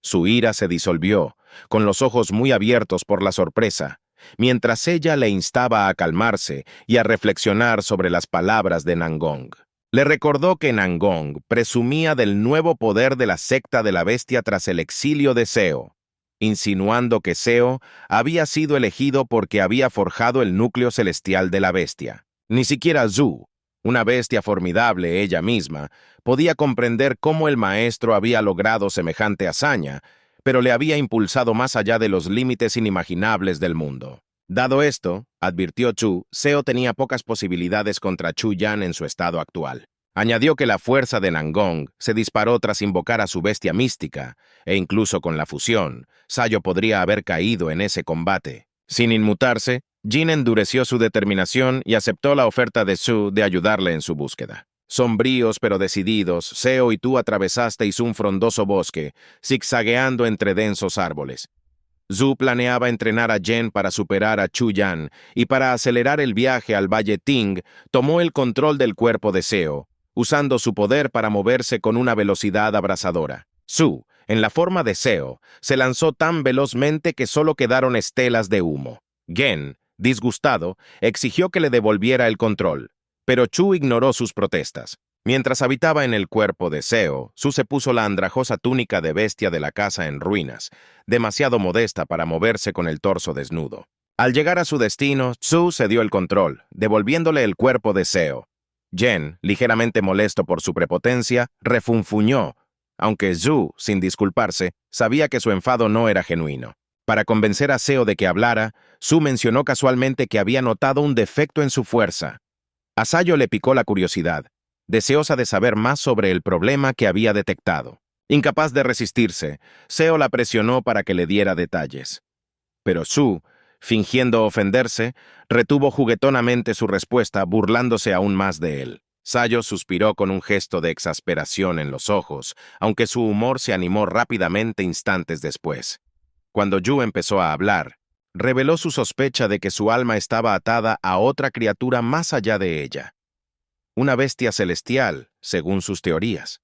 Su ira se disolvió, con los ojos muy abiertos por la sorpresa, mientras ella le instaba a calmarse y a reflexionar sobre las palabras de Nangong. Le recordó que Nangong presumía del nuevo poder de la secta de la bestia tras el exilio de Seo, insinuando que Seo había sido elegido porque había forjado el núcleo celestial de la bestia. Ni siquiera Zhu, una bestia formidable ella misma, podía comprender cómo el maestro había logrado semejante hazaña, pero le había impulsado más allá de los límites inimaginables del mundo. Dado esto, advirtió Chu, Seo tenía pocas posibilidades contra Chu Yan en su estado actual. Añadió que la fuerza de Nangong se disparó tras invocar a su bestia mística, e incluso con la fusión, Sayo podría haber caído en ese combate. Sin inmutarse, Jin endureció su determinación y aceptó la oferta de Su de ayudarle en su búsqueda. Sombríos pero decididos, Seo y tú atravesasteis un frondoso bosque, zigzagueando entre densos árboles. Zhu planeaba entrenar a Jen para superar a Chu Yan, y para acelerar el viaje al Valle Ting, tomó el control del cuerpo de Seo, usando su poder para moverse con una velocidad abrasadora. Zhu, en la forma de Seo, se lanzó tan velozmente que solo quedaron estelas de humo. Gen, disgustado, exigió que le devolviera el control, pero Chu ignoró sus protestas. Mientras habitaba en el cuerpo de Seo, Su se puso la andrajosa túnica de bestia de la casa en ruinas, demasiado modesta para moverse con el torso desnudo. Al llegar a su destino, Su cedió el control, devolviéndole el cuerpo de Seo. Jen, ligeramente molesto por su prepotencia, refunfuñó, aunque Zhu, sin disculparse, sabía que su enfado no era genuino. Para convencer a Seo de que hablara, Su mencionó casualmente que había notado un defecto en su fuerza. A Sayo le picó la curiosidad, deseosa de saber más sobre el problema que había detectado. Incapaz de resistirse, Seo la presionó para que le diera detalles. Pero Su, fingiendo ofenderse, retuvo juguetonamente su respuesta, burlándose aún más de él. Sayo suspiró con un gesto de exasperación en los ojos, aunque su humor se animó rápidamente instantes después. Cuando Yu empezó a hablar, reveló su sospecha de que su alma estaba atada a otra criatura más allá de ella. Una bestia celestial, según sus teorías.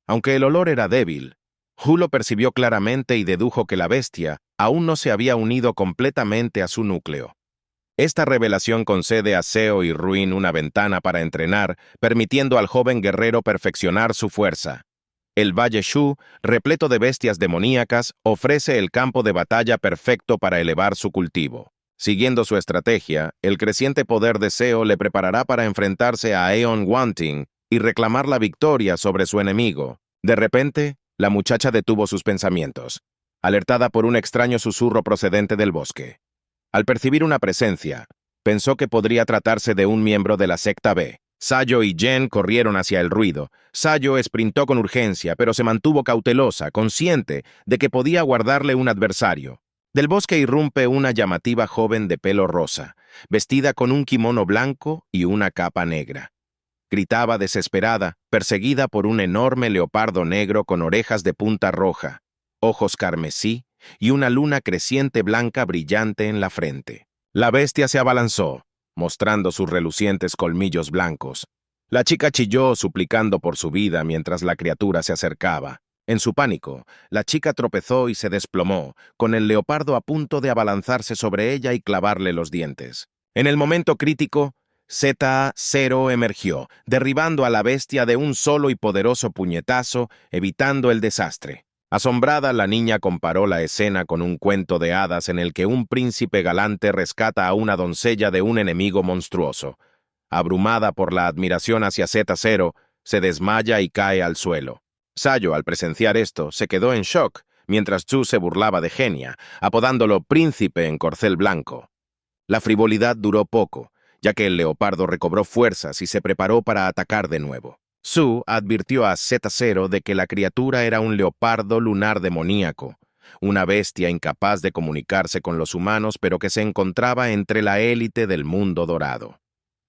Aunque el olor era débil, Hu lo percibió claramente y dedujo que la bestia aún no se había unido completamente a su núcleo. Esta revelación concede a Seo y Ruin una ventana para entrenar, permitiendo al joven guerrero perfeccionar su fuerza. El Valle Shu, repleto de bestias demoníacas, ofrece el campo de batalla perfecto para elevar su cultivo. Siguiendo su estrategia, el creciente poder de Seo le preparará para enfrentarse a Aeon Wanting y reclamar la victoria sobre su enemigo. De repente, la muchacha detuvo sus pensamientos, alertada por un extraño susurro procedente del bosque. Al percibir una presencia, pensó que podría tratarse de un miembro de la secta B. Sayo y Jen corrieron hacia el ruido. Sayo esprintó con urgencia, pero se mantuvo cautelosa, consciente de que podía guardarle un adversario. Del bosque irrumpe una llamativa joven de pelo rosa, vestida con un kimono blanco y una capa negra. Gritaba desesperada, perseguida por un enorme leopardo negro con orejas de punta roja, ojos carmesí y una luna creciente blanca brillante en la frente. La bestia se abalanzó, mostrando sus relucientes colmillos blancos. La chica chilló suplicando por su vida mientras la criatura se acercaba. En su pánico, la chica tropezó y se desplomó, con el leopardo a punto de abalanzarse sobre ella y clavarle los dientes. En el momento crítico, Z-0 emergió, derribando a la bestia de un solo y poderoso puñetazo, evitando el desastre. Asombrada, la niña comparó la escena con un cuento de hadas en el que un príncipe galante rescata a una doncella de un enemigo monstruoso. Abrumada por la admiración hacia Z-0, se desmaya y cae al suelo. Sayo, al presenciar esto, se quedó en shock, mientras Chu se burlaba de Genia, apodándolo príncipe en corcel blanco. La frivolidad duró poco, ya que el leopardo recobró fuerzas y se preparó para atacar de nuevo. Su advirtió a Z-0 de que la criatura era un leopardo lunar demoníaco, una bestia incapaz de comunicarse con los humanos, pero que se encontraba entre la élite del mundo dorado.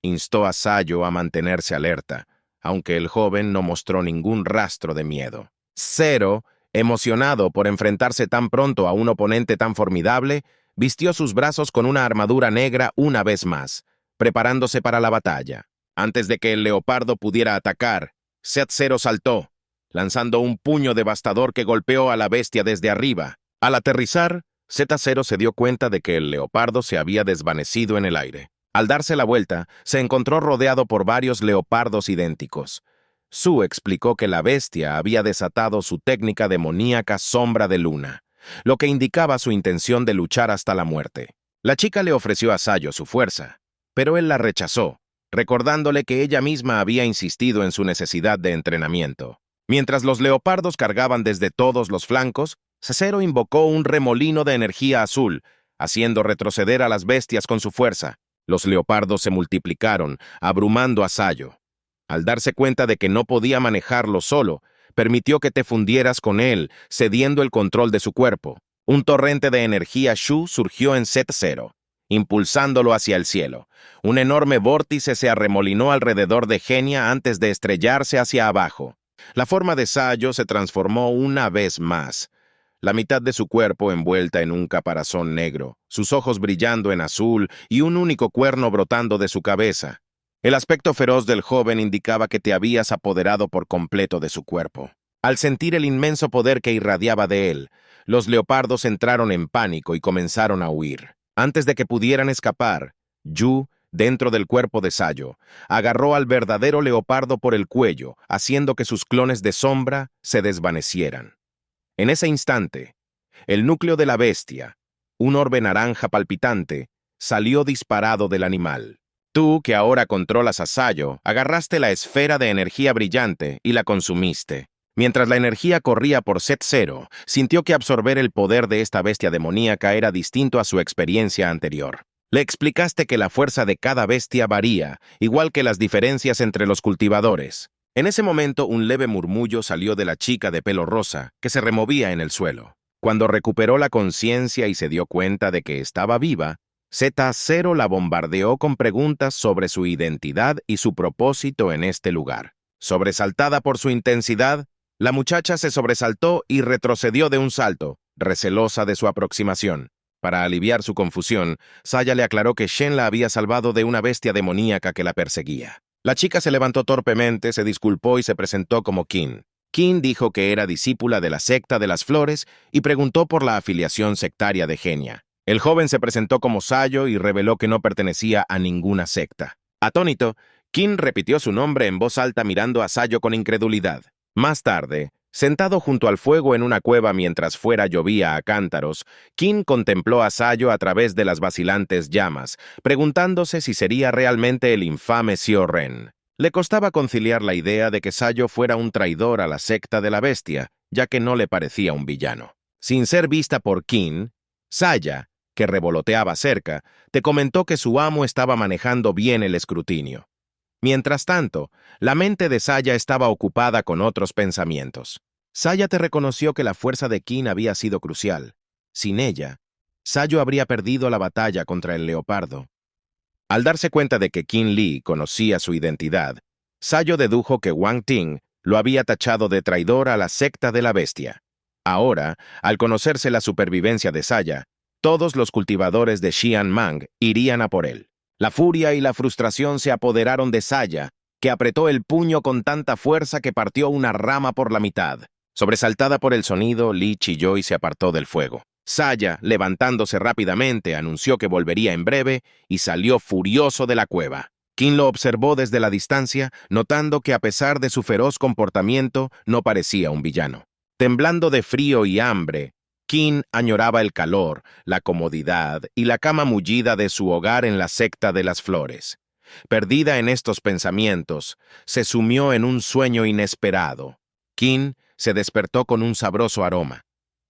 Instó a Sayo a mantenerse alerta, aunque el joven no mostró ningún rastro de miedo. Zero, emocionado por enfrentarse tan pronto a un oponente tan formidable, vistió sus brazos con una armadura negra una vez más, preparándose para la batalla. Antes de que el leopardo pudiera atacar, Z-0 saltó, lanzando un puño devastador que golpeó a la bestia desde arriba. Al aterrizar, Z-0 se dio cuenta de que el leopardo se había desvanecido en el aire. Al darse la vuelta, se encontró rodeado por varios leopardos idénticos. Su explicó que la bestia había desatado su técnica demoníaca sombra de luna, lo que indicaba su intención de luchar hasta la muerte. La chica le ofreció a Sayo su fuerza, pero él la rechazó, recordándole que ella misma había insistido en su necesidad de entrenamiento. Mientras los leopardos cargaban desde todos los flancos, Z-0 invocó un remolino de energía azul, haciendo retroceder a las bestias con su fuerza. Los leopardos se multiplicaron, abrumando a Sayo. Al darse cuenta de que no podía manejarlo solo, permitió que te fundieras con él, cediendo el control de su cuerpo. Un torrente de energía Shu surgió en Set Zero, impulsándolo hacia el cielo. Un enorme vórtice se arremolinó alrededor de Genia antes de estrellarse hacia abajo. La forma de Sayo se transformó una vez más. La mitad de su cuerpo envuelta en un caparazón negro, sus ojos brillando en azul y un único cuerno brotando de su cabeza. El aspecto feroz del joven indicaba que te habías apoderado por completo de su cuerpo. Al sentir el inmenso poder que irradiaba de él, los leopardos entraron en pánico y comenzaron a huir. Antes de que pudieran escapar, Yu, dentro del cuerpo de Sayo, agarró al verdadero leopardo por el cuello, haciendo que sus clones de sombra se desvanecieran. En ese instante, el núcleo de la bestia, un orbe naranja palpitante, salió disparado del animal. Tú, que ahora controlas a Sayo, agarraste la esfera de energía brillante y la consumiste. Mientras la energía corría por Set Zero, sintió que absorber el poder de esta bestia demoníaca era distinto a su experiencia anterior. Le explicaste que la fuerza de cada bestia varía, igual que las diferencias entre los cultivadores. En ese momento, un leve murmullo salió de la chica de pelo rosa, que se removía en el suelo. Cuando recuperó la conciencia y se dio cuenta de que estaba viva, Z0 la bombardeó con preguntas sobre su identidad y su propósito en este lugar. Sobresaltada por su intensidad, la muchacha se sobresaltó y retrocedió de un salto, recelosa de su aproximación. Para aliviar su confusión, Saya le aclaró que Shen la había salvado de una bestia demoníaca que la perseguía. La chica se levantó torpemente, se disculpó y se presentó como Qin. Qin dijo que era discípula de la secta de las flores y preguntó por la afiliación sectaria de Genia. El joven se presentó como Sayo y reveló que no pertenecía a ninguna secta. Atónito, Qin repitió su nombre en voz alta mirando a Sayo con incredulidad. Más tarde, sentado junto al fuego en una cueva mientras fuera llovía a cántaros, Qin contempló a Sayo a través de las vacilantes llamas, preguntándose si sería realmente el infame Xiao Ren. Le costaba conciliar la idea de que Sayo fuera un traidor a la secta de la bestia, ya que no le parecía un villano. Sin ser vista por Qin, Saya, que revoloteaba cerca, te comentó que su amo estaba manejando bien el escrutinio. Mientras tanto, la mente de Saya estaba ocupada con otros pensamientos. Saya te reconoció que la fuerza de Qin había sido crucial. Sin ella, Sayo habría perdido la batalla contra el leopardo. Al darse cuenta de que Qin Li conocía su identidad, Sayo dedujo que Wang Ting lo había tachado de traidor a la secta de la bestia. Ahora, al conocerse la supervivencia de Saya, todos los cultivadores de Xianmang irían a por él. La furia y la frustración se apoderaron de Saya, que apretó el puño con tanta fuerza que partió una rama por la mitad. Sobresaltada por el sonido, Li chilló y se apartó del fuego. Saya, levantándose rápidamente, anunció que volvería en breve y salió furioso de la cueva. Qin lo observó desde la distancia, notando que a pesar de su feroz comportamiento, no parecía un villano. Temblando de frío y hambre, Qin añoraba el calor, la comodidad y la cama mullida de su hogar en la secta de las flores. Perdida en estos pensamientos, se sumió en un sueño inesperado. Qin se despertó con un sabroso aroma.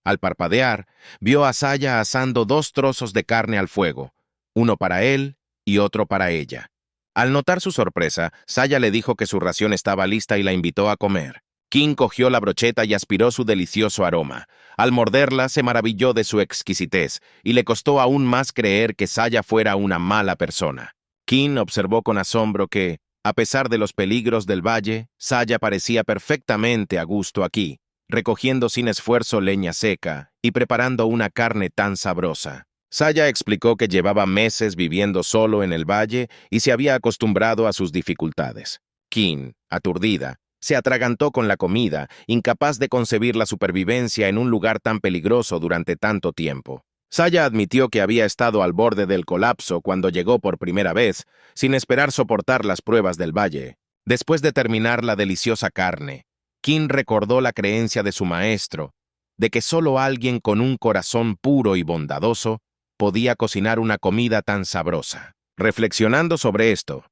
Al parpadear, vio a Saya asando 2 trozos de carne al fuego, uno para él y otro para ella. Al notar su sorpresa, Saya le dijo que su ración estaba lista y la invitó a comer. Qin cogió la brocheta y aspiró su delicioso aroma. Al morderla, se maravilló de su exquisitez y le costó aún más creer que Saya fuera una mala persona. Qin observó con asombro que, a pesar de los peligros del valle, Saya parecía perfectamente a gusto aquí, recogiendo sin esfuerzo leña seca y preparando una carne tan sabrosa. Saya explicó que llevaba meses viviendo solo en el valle y se había acostumbrado a sus dificultades. Qin, aturdida, se atragantó con la comida, incapaz de concebir la supervivencia en un lugar tan peligroso durante tanto tiempo. Saya admitió que había estado al borde del colapso cuando llegó por primera vez, sin esperar soportar las pruebas del valle. Después de terminar la deliciosa carne, Qin recordó la creencia de su maestro, de que solo alguien con un corazón puro y bondadoso podía cocinar una comida tan sabrosa. Reflexionando sobre esto,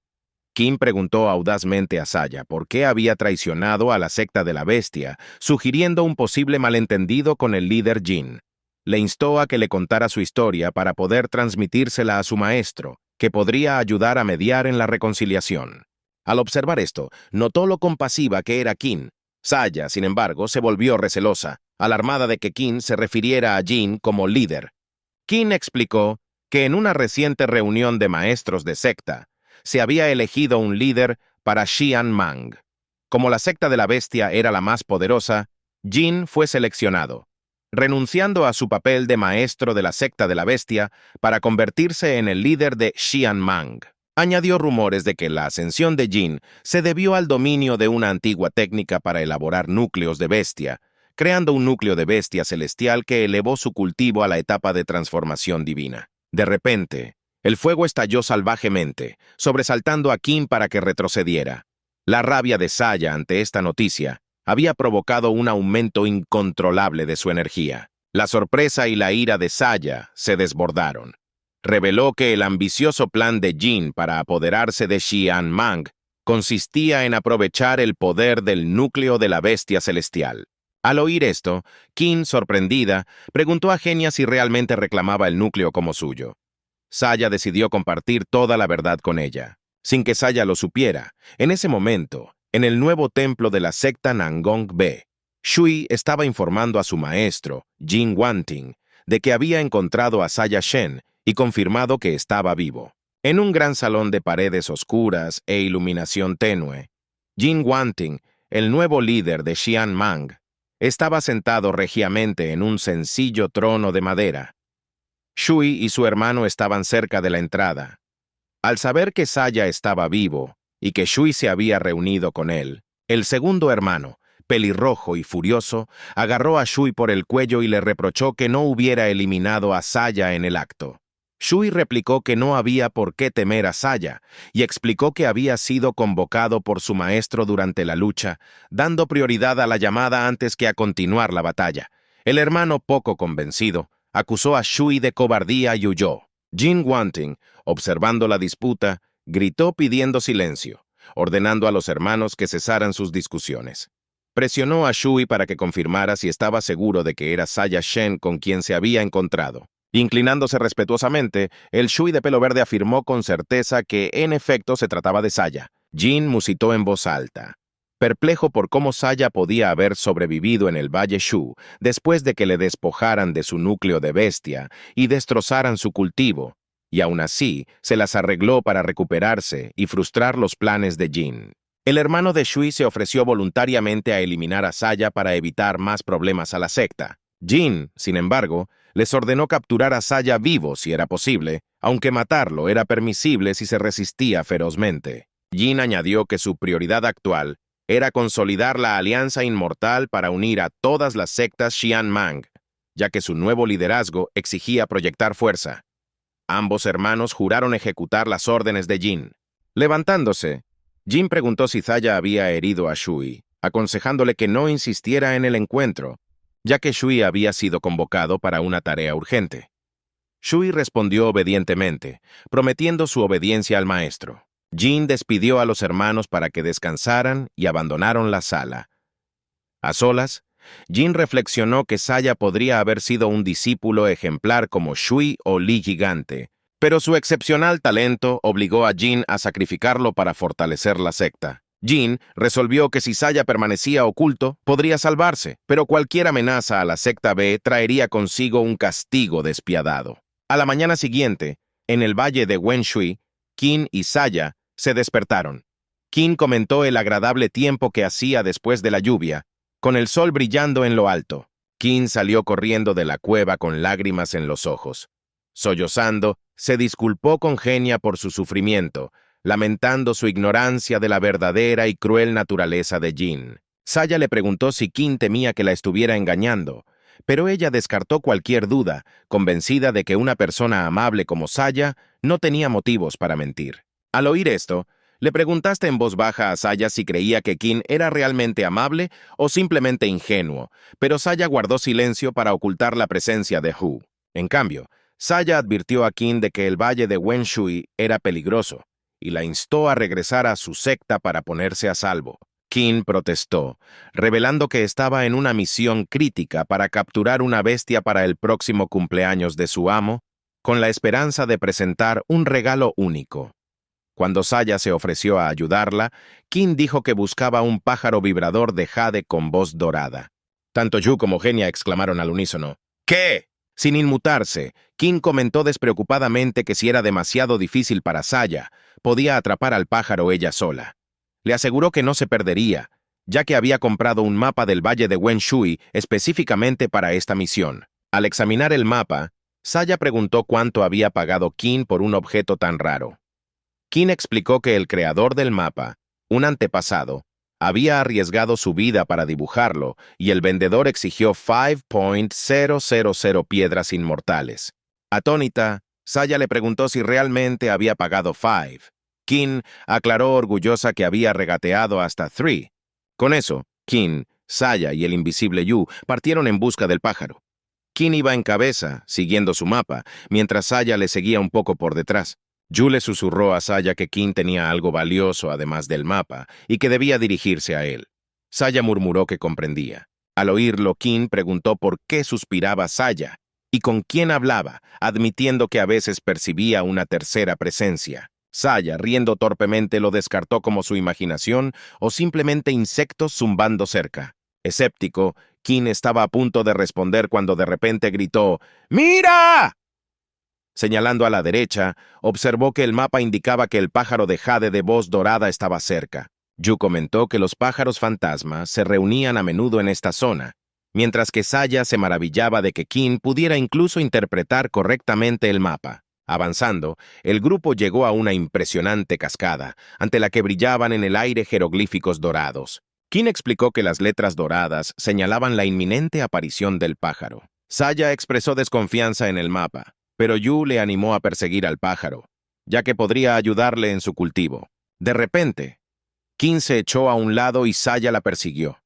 Qin preguntó audazmente a Saya por qué había traicionado a la secta de la bestia, sugiriendo un posible malentendido con el líder Jin. Le instó a que le contara su historia para poder transmitírsela a su maestro, que podría ayudar a mediar en la reconciliación. Al observar esto, notó lo compasiva que era Qin. Saya, sin embargo, se volvió recelosa, alarmada de que Qin se refiriera a Jin como líder. Qin explicó que en una reciente reunión de maestros de secta, se había elegido un líder para Xian Mang. Como la secta de la bestia era la más poderosa, Jin fue seleccionado, renunciando a su papel de maestro de la secta de la bestia para convertirse en el líder de Xian Mang. Añadió rumores de que la ascensión de Jin se debió al dominio de una antigua técnica para elaborar núcleos de bestia, creando un núcleo de bestia celestial que elevó su cultivo a la etapa de transformación divina. De repente, el fuego estalló salvajemente, sobresaltando a Qin para que retrocediera. La rabia de Saya ante esta noticia había provocado un aumento incontrolable de su energía. La sorpresa y la ira de Saya se desbordaron. Reveló que el ambicioso plan de Jin para apoderarse de Xian Mang consistía en aprovechar el poder del núcleo de la bestia celestial. Al oír esto, Qin, sorprendida, preguntó a Genia si realmente reclamaba el núcleo como suyo. Saya decidió compartir toda la verdad con ella. Sin que Saya lo supiera, en ese momento, en el nuevo templo de la secta Nangong B, Shui estaba informando a su maestro, Jin Wanting, de que había encontrado a Saya Shen y confirmado que estaba vivo. En un gran salón de paredes oscuras e iluminación tenue, Jin Wanting, el nuevo líder de Xian Mang, estaba sentado regiamente en un sencillo trono de madera. Shui y su hermano estaban cerca de la entrada. Al saber que Saya estaba vivo y que Shui se había reunido con él, el segundo hermano, pelirrojo y furioso, agarró a Shui por el cuello y le reprochó que no hubiera eliminado a Saya en el acto. Shui replicó que no había por qué temer a Saya y explicó que había sido convocado por su maestro durante la lucha, dando prioridad a la llamada antes que a continuar la batalla. El hermano, poco convencido, acusó a Shui de cobardía y huyó. Jin Wanting, observando la disputa, gritó pidiendo silencio, ordenando a los hermanos que cesaran sus discusiones. Presionó a Shui para que confirmara si estaba seguro de que era Saya Shen con quien se había encontrado. Inclinándose respetuosamente, el Shui de pelo verde afirmó con certeza que en efecto se trataba de Saya. Jin musitó en voz alta, perplejo por cómo Saya podía haber sobrevivido en el Valle Shu después de que le despojaran de su núcleo de bestia y destrozaran su cultivo, y aún así se las arregló para recuperarse y frustrar los planes de Jin. El hermano de Shui se ofreció voluntariamente a eliminar a Saya para evitar más problemas a la secta. Jin, sin embargo, les ordenó capturar a Saya vivo si era posible, aunque matarlo era permisible si se resistía ferozmente. Jin añadió que su prioridad actual era consolidar la alianza inmortal para unir a todas las sectas Xian Mang, ya que su nuevo liderazgo exigía proyectar fuerza. Ambos hermanos juraron ejecutar las órdenes de Jin. Levantándose, Jin preguntó si Saya había herido a Shui, aconsejándole que no insistiera en el encuentro, ya que Shui había sido convocado para una tarea urgente. Shui respondió obedientemente, prometiendo su obediencia al maestro. Jin despidió a los hermanos para que descansaran y abandonaron la sala. A solas, Jin reflexionó que Saya podría haber sido un discípulo ejemplar como Shui o Li Gigante, pero su excepcional talento obligó a Jin a sacrificarlo para fortalecer la secta. Jin resolvió que si Saya permanecía oculto, podría salvarse, pero cualquier amenaza a la secta B traería consigo un castigo despiadado. A la mañana siguiente, en el valle de Wenshui, Qin y Saya se despertaron. Qin comentó el agradable tiempo que hacía después de la lluvia, con el sol brillando en lo alto. Qin salió corriendo de la cueva con lágrimas en los ojos. Sollozando, se disculpó con Genia por su sufrimiento, lamentando su ignorancia de la verdadera y cruel naturaleza de Jin. Saya le preguntó si Qin temía que la estuviera engañando, pero ella descartó cualquier duda, convencida de que una persona amable como Saya no tenía motivos para mentir. Al oír esto, le preguntaste en voz baja a Saya si creía que Qin era realmente amable o simplemente ingenuo, pero Saya guardó silencio para ocultar la presencia de Hu. En cambio, Saya advirtió a Qin de que el valle de Wenshui era peligroso y la instó a regresar a su secta para ponerse a salvo. Qin protestó, revelando que estaba en una misión crítica para capturar una bestia para el próximo cumpleaños de su amo, con la esperanza de presentar un regalo único. Cuando Saya se ofreció a ayudarla, Qin dijo que buscaba un pájaro vibrador de jade con voz dorada. Tanto Yu como Genia exclamaron al unísono, ¿qué? Sin inmutarse, Qin comentó despreocupadamente que si era demasiado difícil para Saya, podía atrapar al pájaro ella sola. Le aseguró que no se perdería, ya que había comprado un mapa del valle de Wenshui específicamente para esta misión. Al examinar el mapa, Saya preguntó cuánto había pagado Qin por un objeto tan raro. Qin explicó que el creador del mapa, un antepasado, había arriesgado su vida para dibujarlo y el vendedor exigió 5.000 piedras inmortales. Atónita, Saya le preguntó si realmente había pagado 5. Qin aclaró orgullosa que había regateado hasta 3. Con eso, Qin, Saya y el invisible Yu partieron en busca del pájaro. Qin iba en cabeza, siguiendo su mapa, mientras Saya le seguía un poco por detrás. Yu le susurró a Saya que Qin tenía algo valioso además del mapa y que debía dirigirse a él. Saya murmuró que comprendía. Al oírlo, Qin preguntó por qué suspiraba Saya y con quién hablaba, admitiendo que a veces percibía una tercera presencia. Saya, riendo torpemente, lo descartó como su imaginación o simplemente insectos zumbando cerca. Escéptico, Qin estaba a punto de responder cuando de repente gritó, ¡Mira! Señalando a la derecha, observó que el mapa indicaba que el pájaro de jade de voz dorada estaba cerca. Yu comentó que los pájaros fantasma se reunían a menudo en esta zona, mientras que Saya se maravillaba de que Qin pudiera incluso interpretar correctamente el mapa. Avanzando, el grupo llegó a una impresionante cascada, ante la que brillaban en el aire jeroglíficos dorados. Qin explicó que las letras doradas señalaban la inminente aparición del pájaro. Saya expresó desconfianza en el mapa, pero Yu le animó a perseguir al pájaro, ya que podría ayudarle en su cultivo. De repente, Qin se echó a un lado y Saya la persiguió.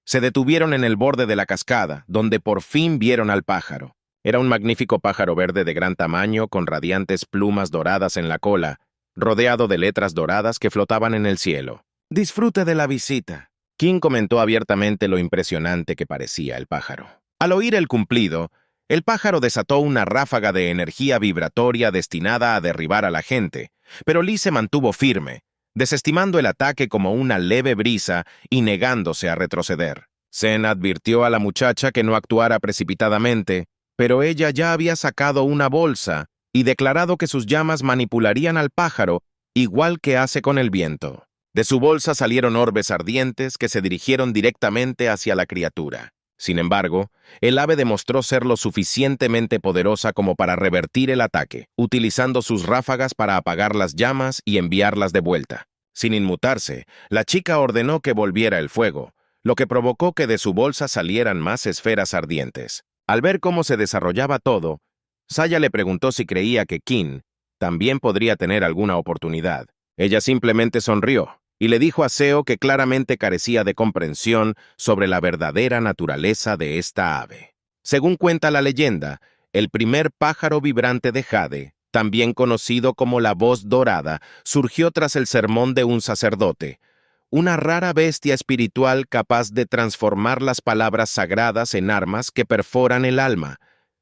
Se detuvieron en el borde de la cascada, donde por fin vieron al pájaro. Era un magnífico pájaro verde de gran tamaño con radiantes plumas doradas en la cola, rodeado de letras doradas que flotaban en el cielo. «Disfrute de la visita», Qin comentó abiertamente lo impresionante que parecía el pájaro. Al oír el cumplido, el pájaro desató una ráfaga de energía vibratoria destinada a derribar a la gente, pero Li se mantuvo firme, desestimando el ataque como una leve brisa y negándose a retroceder. Zen advirtió a la muchacha que no actuara precipitadamente, pero ella ya había sacado una bolsa y declarado que sus llamas manipularían al pájaro igual que hace con el viento. De su bolsa salieron orbes ardientes que se dirigieron directamente hacia la criatura. Sin embargo, el ave demostró ser lo suficientemente poderosa como para revertir el ataque, utilizando sus ráfagas para apagar las llamas y enviarlas de vuelta. Sin inmutarse, la chica ordenó que volviera el fuego, lo que provocó que de su bolsa salieran más esferas ardientes. Al ver cómo se desarrollaba todo, Saya le preguntó si creía que Qin también podría tener alguna oportunidad. Ella simplemente sonrió y le dijo a Seo que claramente carecía de comprensión sobre la verdadera naturaleza de esta ave. Según cuenta la leyenda, el primer pájaro vibrante de jade, también conocido como la voz dorada, surgió tras el sermón de un sacerdote, una rara bestia espiritual capaz de transformar las palabras sagradas en armas que perforan el alma.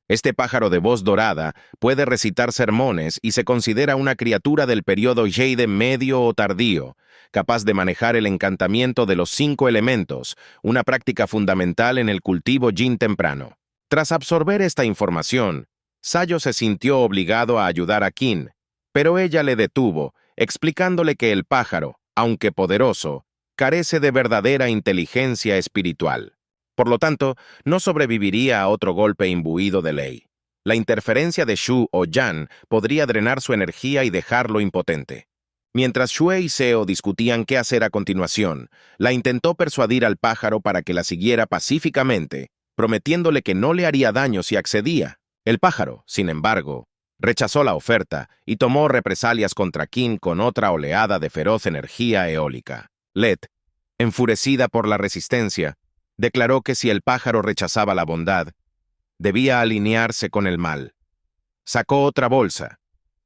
Este pájaro de voz dorada puede recitar sermones y se considera una criatura del periodo Jade medio o tardío, capaz de manejar el encantamiento de los 5 elementos, una práctica fundamental en el cultivo Jin temprano. Tras absorber esta información, Sayo se sintió obligado a ayudar a Qin, pero ella le detuvo, explicándole que el pájaro, aunque poderoso, carece de verdadera inteligencia espiritual. Por lo tanto, no sobreviviría a otro golpe imbuido de ley. La interferencia de Shu o Yan podría drenar su energía y dejarlo impotente. Mientras Xue y Seo discutían qué hacer a continuación, la intentó persuadir al pájaro para que la siguiera pacíficamente, prometiéndole que no le haría daño si accedía. El pájaro, sin embargo, rechazó la oferta y tomó represalias contra Qin con otra oleada de feroz energía eólica. Let, enfurecida por la resistencia, declaró que si el pájaro rechazaba la bondad, debía alinearse con el mal. Sacó otra bolsa,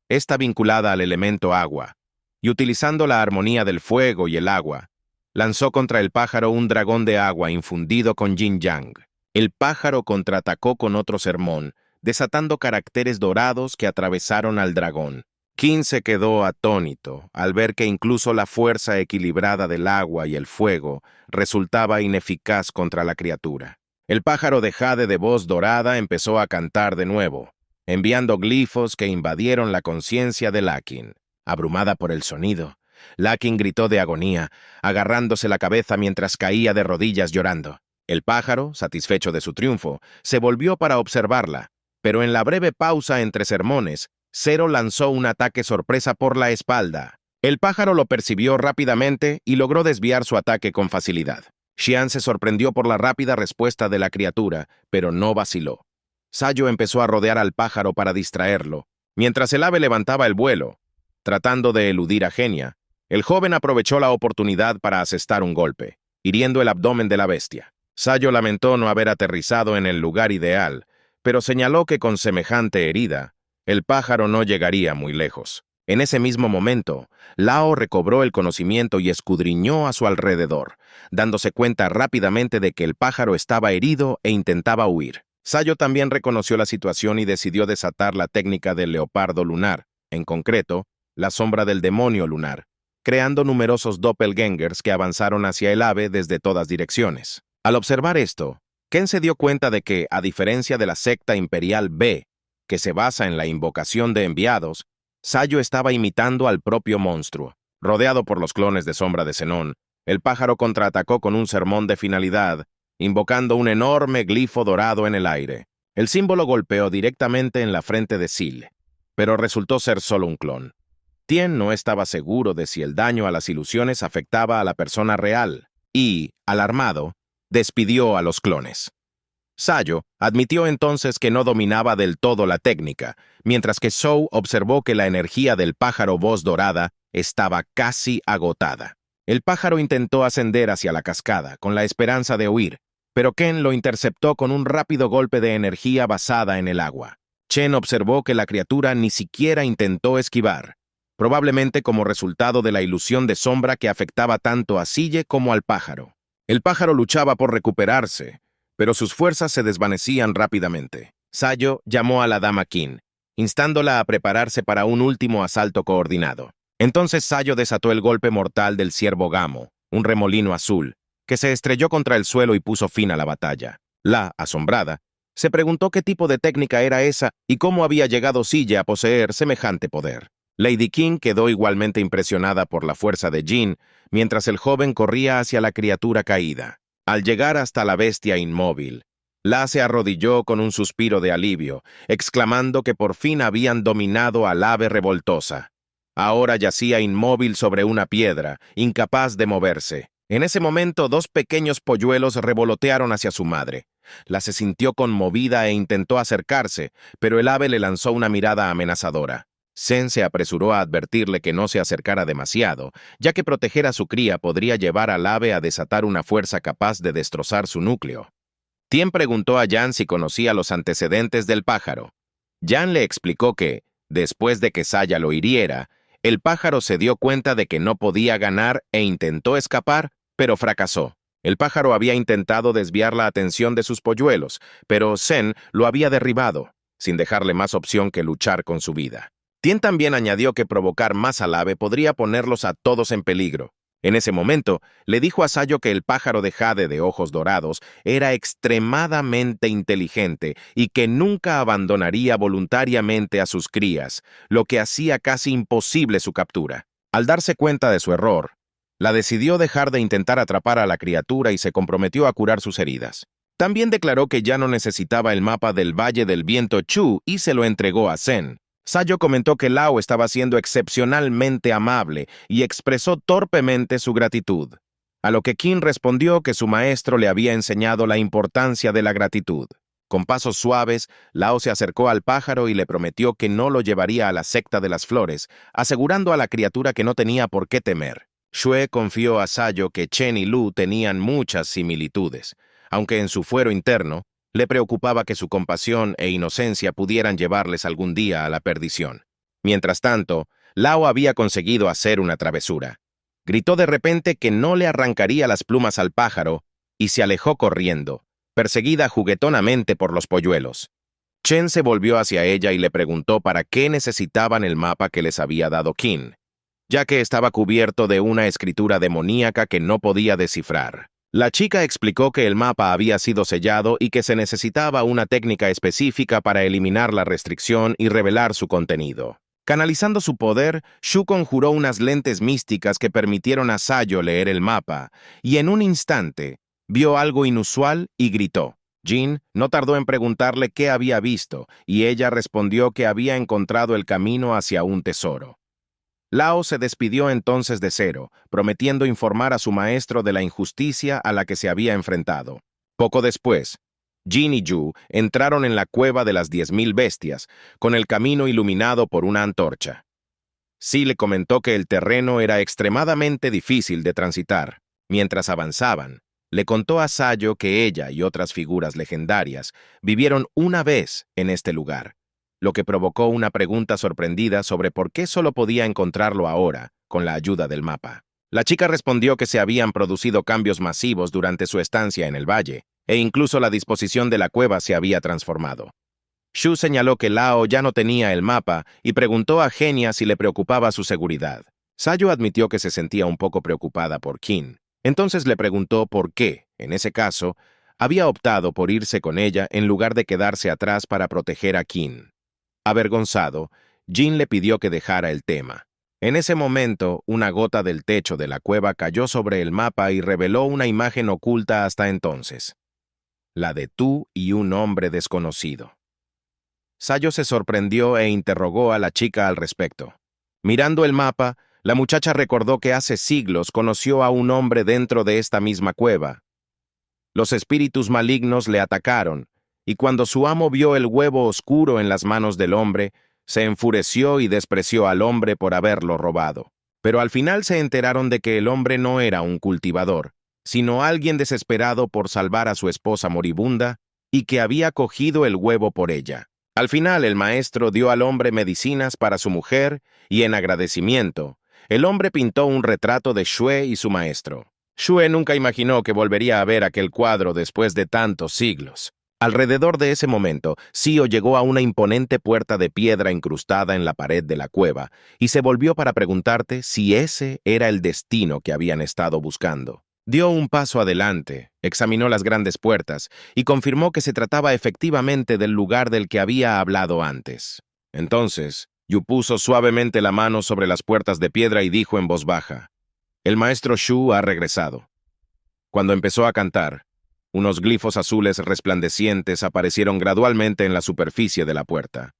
esta vinculada al elemento agua, y utilizando la armonía del fuego y el agua, lanzó contra el pájaro un dragón de agua infundido con yin-yang. El pájaro contraatacó con otro sermón, desatando caracteres dorados que atravesaron al dragón. Qin se quedó atónito al ver que incluso la fuerza equilibrada del agua y el fuego resultaba ineficaz contra la criatura. El pájaro de jade de voz dorada empezó a cantar de nuevo, enviando glifos que invadieron la conciencia de Lakin. Abrumada por el sonido, Lakin gritó de agonía, agarrándose la cabeza mientras caía de rodillas llorando. El pájaro, satisfecho de su triunfo, se volvió para observarla, pero en la breve pausa entre sermones, Zero lanzó un ataque sorpresa por la espalda. El pájaro lo percibió rápidamente y logró desviar su ataque con facilidad. Xian se sorprendió por la rápida respuesta de la criatura, pero no vaciló. Sayo empezó a rodear al pájaro para distraerlo, mientras el ave levantaba el vuelo. Tratando de eludir a Genia, el joven aprovechó la oportunidad para asestar un golpe, hiriendo el abdomen de la bestia. Sayo lamentó no haber aterrizado en el lugar ideal, pero señaló que con semejante herida, el pájaro no llegaría muy lejos. En ese mismo momento, Lao recobró el conocimiento y escudriñó a su alrededor, dándose cuenta rápidamente de que el pájaro estaba herido e intentaba huir. Sayo también reconoció la situación y decidió desatar la técnica del leopardo lunar, en concreto, la sombra del demonio lunar, creando numerosos doppelgangers que avanzaron hacia el ave desde todas direcciones. Al observar esto, Ken se dio cuenta de que, a diferencia de la secta imperial B, que se basa en la invocación de enviados, Sayo estaba imitando al propio monstruo. Rodeado por los clones de sombra de Zenón, el pájaro contraatacó con un sermón de finalidad, invocando un enorme glifo dorado en el aire. El símbolo golpeó directamente en la frente de Sil, pero resultó ser solo un clon. Tien no estaba seguro de si el daño a las ilusiones afectaba a la persona real y, alarmado, despidió a los clones. Sayo admitió entonces que no dominaba del todo la técnica, mientras que Zhou observó que la energía del pájaro voz dorada estaba casi agotada. El pájaro intentó ascender hacia la cascada con la esperanza de huir, pero Ken lo interceptó con un rápido golpe de energía basada en el agua. Chen observó que la criatura ni siquiera intentó esquivar, probablemente como resultado de la ilusión de sombra que afectaba tanto a Sille como al pájaro. El pájaro luchaba por recuperarse, pero sus fuerzas se desvanecían rápidamente. Sayo llamó a la dama Qin, instándola a prepararse para un último asalto coordinado. Entonces Sayo desató el golpe mortal del ciervo Gamo, un remolino azul, que se estrelló contra el suelo y puso fin a la batalla. La, asombrada, se preguntó qué tipo de técnica era esa y cómo había llegado Sille a poseer semejante poder. Lady Qin quedó igualmente impresionada por la fuerza de Jin, mientras el joven corría hacia la criatura caída. Al llegar hasta la bestia inmóvil, La se arrodilló con un suspiro de alivio, exclamando que por fin habían dominado al ave revoltosa. Ahora yacía inmóvil sobre una piedra, incapaz de moverse. En ese momento, dos pequeños polluelos revolotearon hacia su madre. La se sintió conmovida e intentó acercarse, pero el ave le lanzó una mirada amenazadora. Zen se apresuró a advertirle que no se acercara demasiado, ya que proteger a su cría podría llevar al ave a desatar una fuerza capaz de destrozar su núcleo. Tien preguntó a Yan si conocía los antecedentes del pájaro. Yan le explicó que, después de que Saya lo hiriera, el pájaro se dio cuenta de que no podía ganar e intentó escapar, pero fracasó. El pájaro había intentado desviar la atención de sus polluelos, pero Zen lo había derribado, sin dejarle más opción que luchar con su vida. Tien también añadió que provocar más al ave podría ponerlos a todos en peligro. En ese momento, le dijo a Sayo que el pájaro de jade de ojos dorados era extremadamente inteligente y que nunca abandonaría voluntariamente a sus crías, lo que hacía casi imposible su captura. Al darse cuenta de su error, la decidió dejar de intentar atrapar a la criatura y se comprometió a curar sus heridas. También declaró que ya no necesitaba el mapa del Valle del Viento Chu y se lo entregó a Zen. Sayo comentó que Lao estaba siendo excepcionalmente amable y expresó torpemente su gratitud, a lo que Qin respondió que su maestro le había enseñado la importancia de la gratitud. Con pasos suaves, Lao se acercó al pájaro y le prometió que no lo llevaría a la secta de las flores, asegurando a la criatura que no tenía por qué temer. Xue confió a Sayo que Chen y Lu tenían muchas similitudes, aunque en su fuero interno, le preocupaba que su compasión e inocencia pudieran llevarles algún día a la perdición. Mientras tanto, Lao había conseguido hacer una travesura. Gritó de repente que no le arrancaría las plumas al pájaro y se alejó corriendo, perseguida juguetonamente por los polluelos. Chen se volvió hacia ella y le preguntó para qué necesitaban el mapa que les había dado Qin, ya que estaba cubierto de una escritura demoníaca que no podía descifrar. La chica explicó que el mapa había sido sellado y que se necesitaba una técnica específica para eliminar la restricción y revelar su contenido. Canalizando su poder, Shu conjuró unas lentes místicas que permitieron a Sayo leer el mapa, y en un instante vio algo inusual y gritó. Jin no tardó en preguntarle qué había visto, y ella respondió que había encontrado el camino hacia un tesoro. Lao se despidió entonces de Zero, prometiendo informar a su maestro de la injusticia a la que se había enfrentado. Poco después, Jin y Yu entraron en la cueva de las 10.000 bestias, con el camino iluminado por una antorcha. Sí le comentó que el terreno era extremadamente difícil de transitar. Mientras avanzaban, le contó a Sayo que ella y otras figuras legendarias vivieron una vez en este lugar, lo que provocó una pregunta sorprendida sobre por qué solo podía encontrarlo ahora, con la ayuda del mapa. La chica respondió que se habían producido cambios masivos durante su estancia en el valle, e incluso la disposición de la cueva se había transformado. Shu señaló que Lao ya no tenía el mapa y preguntó a Genia si le preocupaba su seguridad. Sayo admitió que se sentía un poco preocupada por Qin. Entonces le preguntó por qué, en ese caso, había optado por irse con ella en lugar de quedarse atrás para proteger a Qin. Avergonzado, Jin le pidió que dejara el tema. En ese momento, una gota del techo de la cueva cayó sobre el mapa y reveló una imagen oculta hasta entonces. La de tú y un hombre desconocido. Sayo se sorprendió e interrogó a la chica al respecto. Mirando el mapa, la muchacha recordó que hace siglos conoció a un hombre dentro de esta misma cueva. Los espíritus malignos le atacaron, y cuando su amo vio el huevo oscuro en las manos del hombre, se enfureció y despreció al hombre por haberlo robado. Pero al final se enteraron de que el hombre no era un cultivador, sino alguien desesperado por salvar a su esposa moribunda y que había cogido el huevo por ella. Al final el maestro dio al hombre medicinas para su mujer y en agradecimiento, el hombre pintó un retrato de Xue y su maestro. Xue nunca imaginó que volvería a ver aquel cuadro después de tantos siglos. Alrededor de ese momento, Sio llegó a una imponente puerta de piedra incrustada en la pared de la cueva y se volvió para preguntarte si ese era el destino que habían estado buscando. Dio un paso adelante, examinó las grandes puertas y confirmó que se trataba efectivamente del lugar del que había hablado antes. Entonces, Yu puso suavemente la mano sobre las puertas de piedra y dijo en voz baja, «El maestro Shu ha regresado». Cuando empezó a cantar, unos glifos azules resplandecientes aparecieron gradualmente en la superficie de la puerta.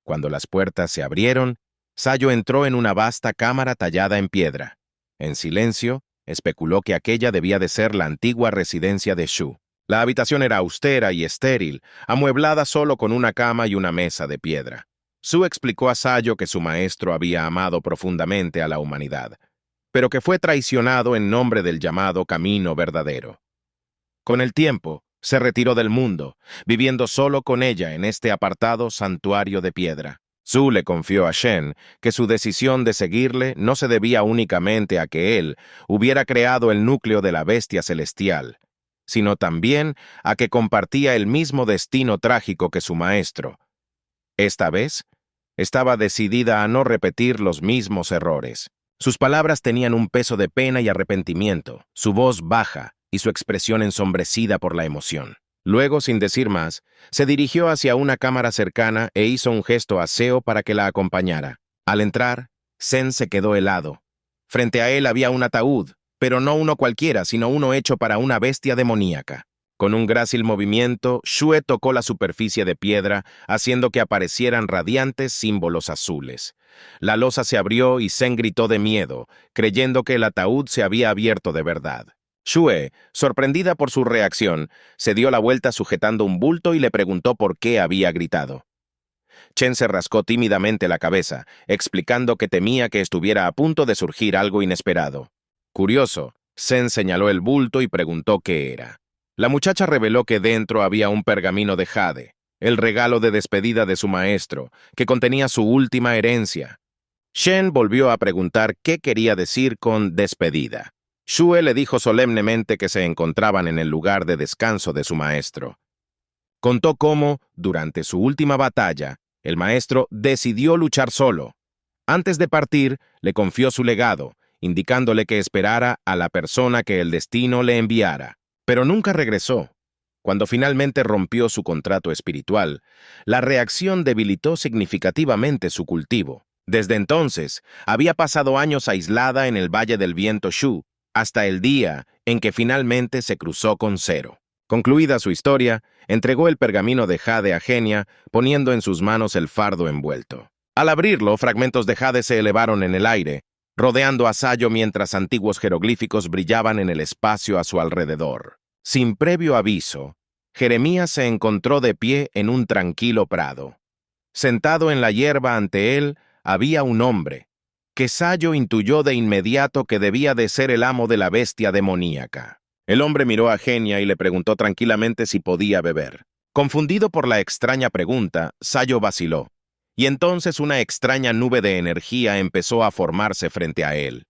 Cuando las puertas se abrieron, Sayo entró en una vasta cámara tallada en piedra. En silencio, especuló que aquella debía de ser la antigua residencia de Shu. La habitación era austera y estéril, amueblada solo con una cama y una mesa de piedra. Su explicó a Sayo que su maestro había amado profundamente a la humanidad, pero que fue traicionado en nombre del llamado camino verdadero. Con el tiempo, se retiró del mundo, viviendo solo con ella en este apartado santuario de piedra. Su le confió a Shen que su decisión de seguirle no se debía únicamente a que él hubiera creado el núcleo de la bestia celestial, sino también a que compartía el mismo destino trágico que su maestro. Esta vez, estaba decidida a no repetir los mismos errores. Sus palabras tenían un peso de pena y arrepentimiento, su voz baja y su expresión ensombrecida por la emoción. Luego, sin decir más, se dirigió hacia una cámara cercana e hizo un gesto a Seo para que la acompañara. Al entrar, Zen se quedó helado. Frente a él había un ataúd, pero no uno cualquiera, sino uno hecho para una bestia demoníaca. Con un grácil movimiento, Xue tocó la superficie de piedra, haciendo que aparecieran radiantes símbolos azules. La losa se abrió y Zen gritó de miedo, creyendo que el ataúd se había abierto de verdad. Xue, sorprendida por su reacción, se dio la vuelta sujetando un bulto y le preguntó por qué había gritado. Chen se rascó tímidamente la cabeza, explicando que temía que estuviera a punto de surgir algo inesperado. Curioso, Zen señaló el bulto y preguntó qué era. La muchacha reveló que dentro había un pergamino de jade, el regalo de despedida de su maestro, que contenía su última herencia. Shen volvió a preguntar qué quería decir con despedida. Xue le dijo solemnemente que se encontraban en el lugar de descanso de su maestro. Contó cómo, durante su última batalla, el maestro decidió luchar solo. Antes de partir, le confió su legado, indicándole que esperara a la persona que el destino le enviara. Pero nunca regresó. Cuando finalmente rompió su contrato espiritual, la reacción debilitó significativamente su cultivo. Desde entonces, había pasado años aislada en el Valle del Viento Shu, hasta el día en que finalmente se cruzó con Zero. Concluida su historia, entregó el pergamino de jade a Genia, poniendo en sus manos el fardo envuelto. Al abrirlo, fragmentos de jade se elevaron en el aire, rodeando a Sayo mientras antiguos jeroglíficos brillaban en el espacio a su alrededor. Sin previo aviso, Jeremías se encontró de pie en un tranquilo prado. Sentado en la hierba ante él, había un hombre, que Sayo intuyó de inmediato que debía de ser el amo de la bestia demoníaca. El hombre miró a Genia y le preguntó tranquilamente si podía beber. Confundido por la extraña pregunta, Sayo vaciló, y entonces una extraña nube de energía empezó a formarse frente a él.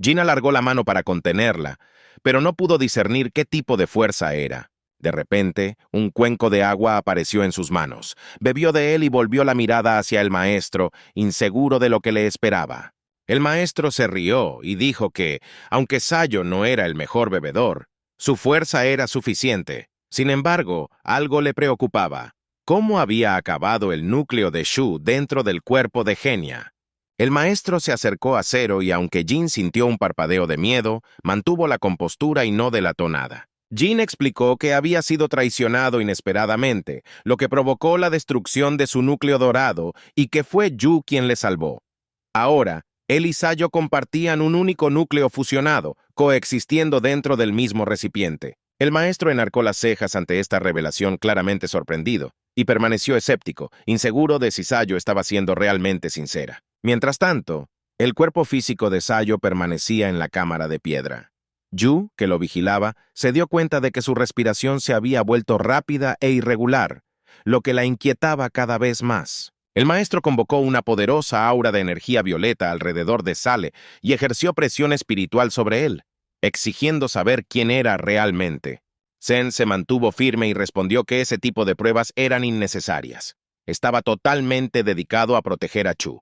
Jin alargó la mano para contenerla, pero no pudo discernir qué tipo de fuerza era. De repente, un cuenco de agua apareció en sus manos. Bebió de él y volvió la mirada hacia el maestro, inseguro de lo que le esperaba. El maestro se rió y dijo que, aunque Sayo no era el mejor bebedor, su fuerza era suficiente. Sin embargo, algo le preocupaba. ¿Cómo había acabado el núcleo de Shu dentro del cuerpo de Genia? El maestro se acercó a Zero y aunque Jin sintió un parpadeo de miedo, mantuvo la compostura y no delató nada. Jin explicó que había sido traicionado inesperadamente, lo que provocó la destrucción de su núcleo dorado y que fue Yu quien le salvó. Ahora, él y Sayo compartían un único núcleo fusionado, coexistiendo dentro del mismo recipiente. El maestro enarcó las cejas ante esta revelación, claramente sorprendido, y permaneció escéptico, inseguro de si Sayo estaba siendo realmente sincera. Mientras tanto, el cuerpo físico de Sayo permanecía en la cámara de piedra. Yu, que lo vigilaba, se dio cuenta de que su respiración se había vuelto rápida e irregular, lo que la inquietaba cada vez más. El maestro convocó una poderosa aura de energía violeta alrededor de Sale y ejerció presión espiritual sobre él, exigiendo saber quién era realmente. Zen se mantuvo firme y respondió que ese tipo de pruebas eran innecesarias. Estaba totalmente dedicado a proteger a Chu.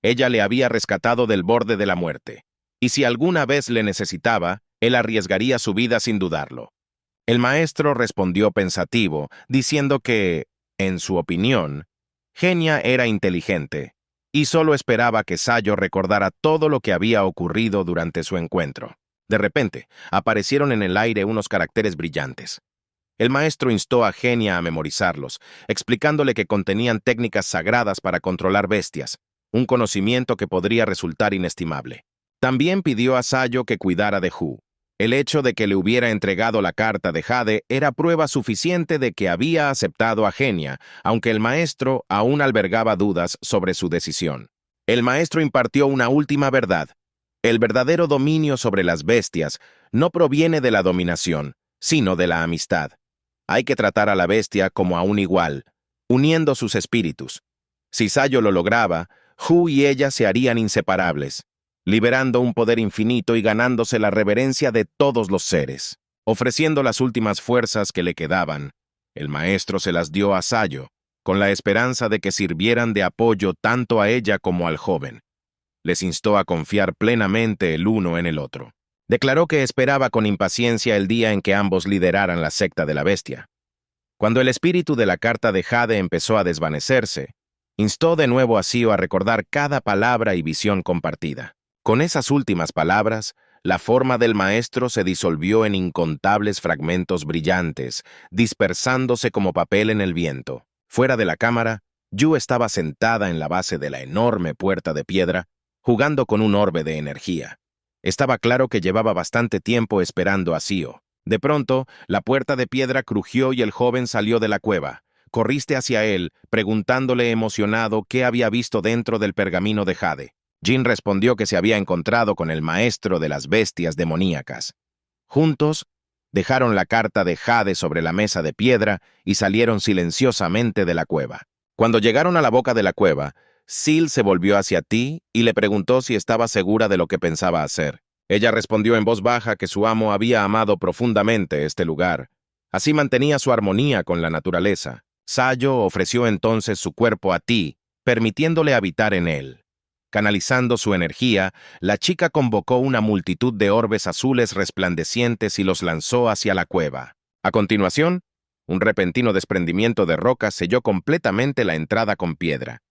Ella le había rescatado del borde de la muerte, y si alguna vez le necesitaba, él arriesgaría su vida sin dudarlo. El maestro respondió pensativo, diciendo que, en su opinión, Genia era inteligente, y solo esperaba que Sayo recordara todo lo que había ocurrido durante su encuentro. De repente, aparecieron en el aire unos caracteres brillantes. El maestro instó a Genia a memorizarlos, explicándole que contenían técnicas sagradas para controlar bestias, un conocimiento que podría resultar inestimable. También pidió a Sayo que cuidara de Hu. El hecho de que le hubiera entregado la carta de jade era prueba suficiente de que había aceptado a Genia, aunque el maestro aún albergaba dudas sobre su decisión. El maestro impartió una última verdad. El verdadero dominio sobre las bestias no proviene de la dominación, sino de la amistad. Hay que tratar a la bestia como a un igual, uniendo sus espíritus. Si Sayo lo lograba, Hu y ella se harían inseparables, liberando un poder infinito y ganándose la reverencia de todos los seres. Ofreciendo las últimas fuerzas que le quedaban, el maestro se las dio a Sayo, con la esperanza de que sirvieran de apoyo tanto a ella como al joven. Les instó a confiar plenamente el uno en el otro. Declaró que esperaba con impaciencia el día en que ambos lideraran la secta de la bestia. Cuando el espíritu de la carta de jade empezó a desvanecerse, instó de nuevo a Sio a recordar cada palabra y visión compartida. Con esas últimas palabras, la forma del maestro se disolvió en incontables fragmentos brillantes, dispersándose como papel en el viento. Fuera de la cámara, Yu estaba sentada en la base de la enorme puerta de piedra, jugando con un orbe de energía. Estaba claro que llevaba bastante tiempo esperando a Sio. De pronto, la puerta de piedra crujió y el joven salió de la cueva. Corriste hacia él, preguntándole emocionado qué había visto dentro del pergamino de jade. Jin respondió que se había encontrado con el maestro de las bestias demoníacas. Juntos, dejaron la carta de jade sobre la mesa de piedra y salieron silenciosamente de la cueva. Cuando llegaron a la boca de la cueva, Sil se volvió hacia Ti y le preguntó si estaba segura de lo que pensaba hacer. Ella respondió en voz baja que su amo había amado profundamente este lugar, Así mantenía su armonía con la naturaleza. Sayo ofreció entonces su cuerpo a Ti, permitiéndole habitar en él. Canalizando su energía, la chica convocó una multitud de orbes azules resplandecientes y los lanzó hacia la cueva. A continuación, un repentino desprendimiento de roca selló completamente la entrada con piedra.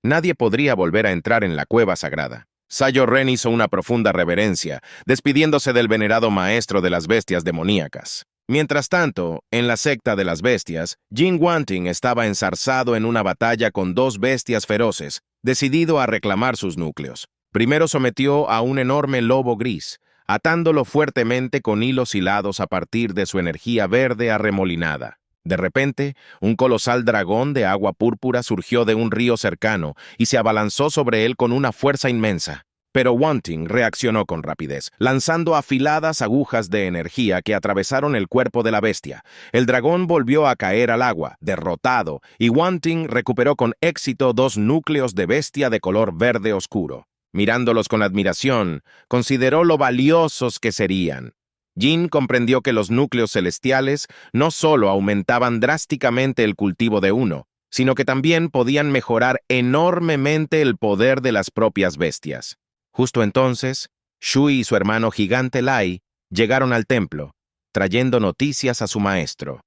Nadie podría volver a entrar en la cueva sagrada. Sayo Ren hizo una profunda reverencia, despidiéndose del venerado maestro de las bestias demoníacas. Mientras tanto, en la secta de las bestias, Jin Wanting estaba enzarzado en una batalla con dos bestias feroces, decidido a reclamar sus núcleos. Primero sometió a un enorme lobo gris, atándolo fuertemente con hilos hilados a partir de su energía verde arremolinada. De repente, un colosal dragón de agua púrpura surgió de un río cercano y se abalanzó sobre él con una fuerza inmensa. Pero Wanting reaccionó con rapidez, lanzando afiladas agujas de energía que atravesaron el cuerpo de la bestia. El dragón volvió a caer al agua, derrotado, y Wanting recuperó con éxito dos núcleos de bestia de color verde oscuro. Mirándolos con admiración, consideró lo valiosos que serían. Jin comprendió que los núcleos celestiales no solo aumentaban drásticamente el cultivo de uno, sino que también podían mejorar enormemente el poder de las propias bestias. Justo entonces, Shui y su hermano gigante Lai llegaron al templo, trayendo noticias a su maestro.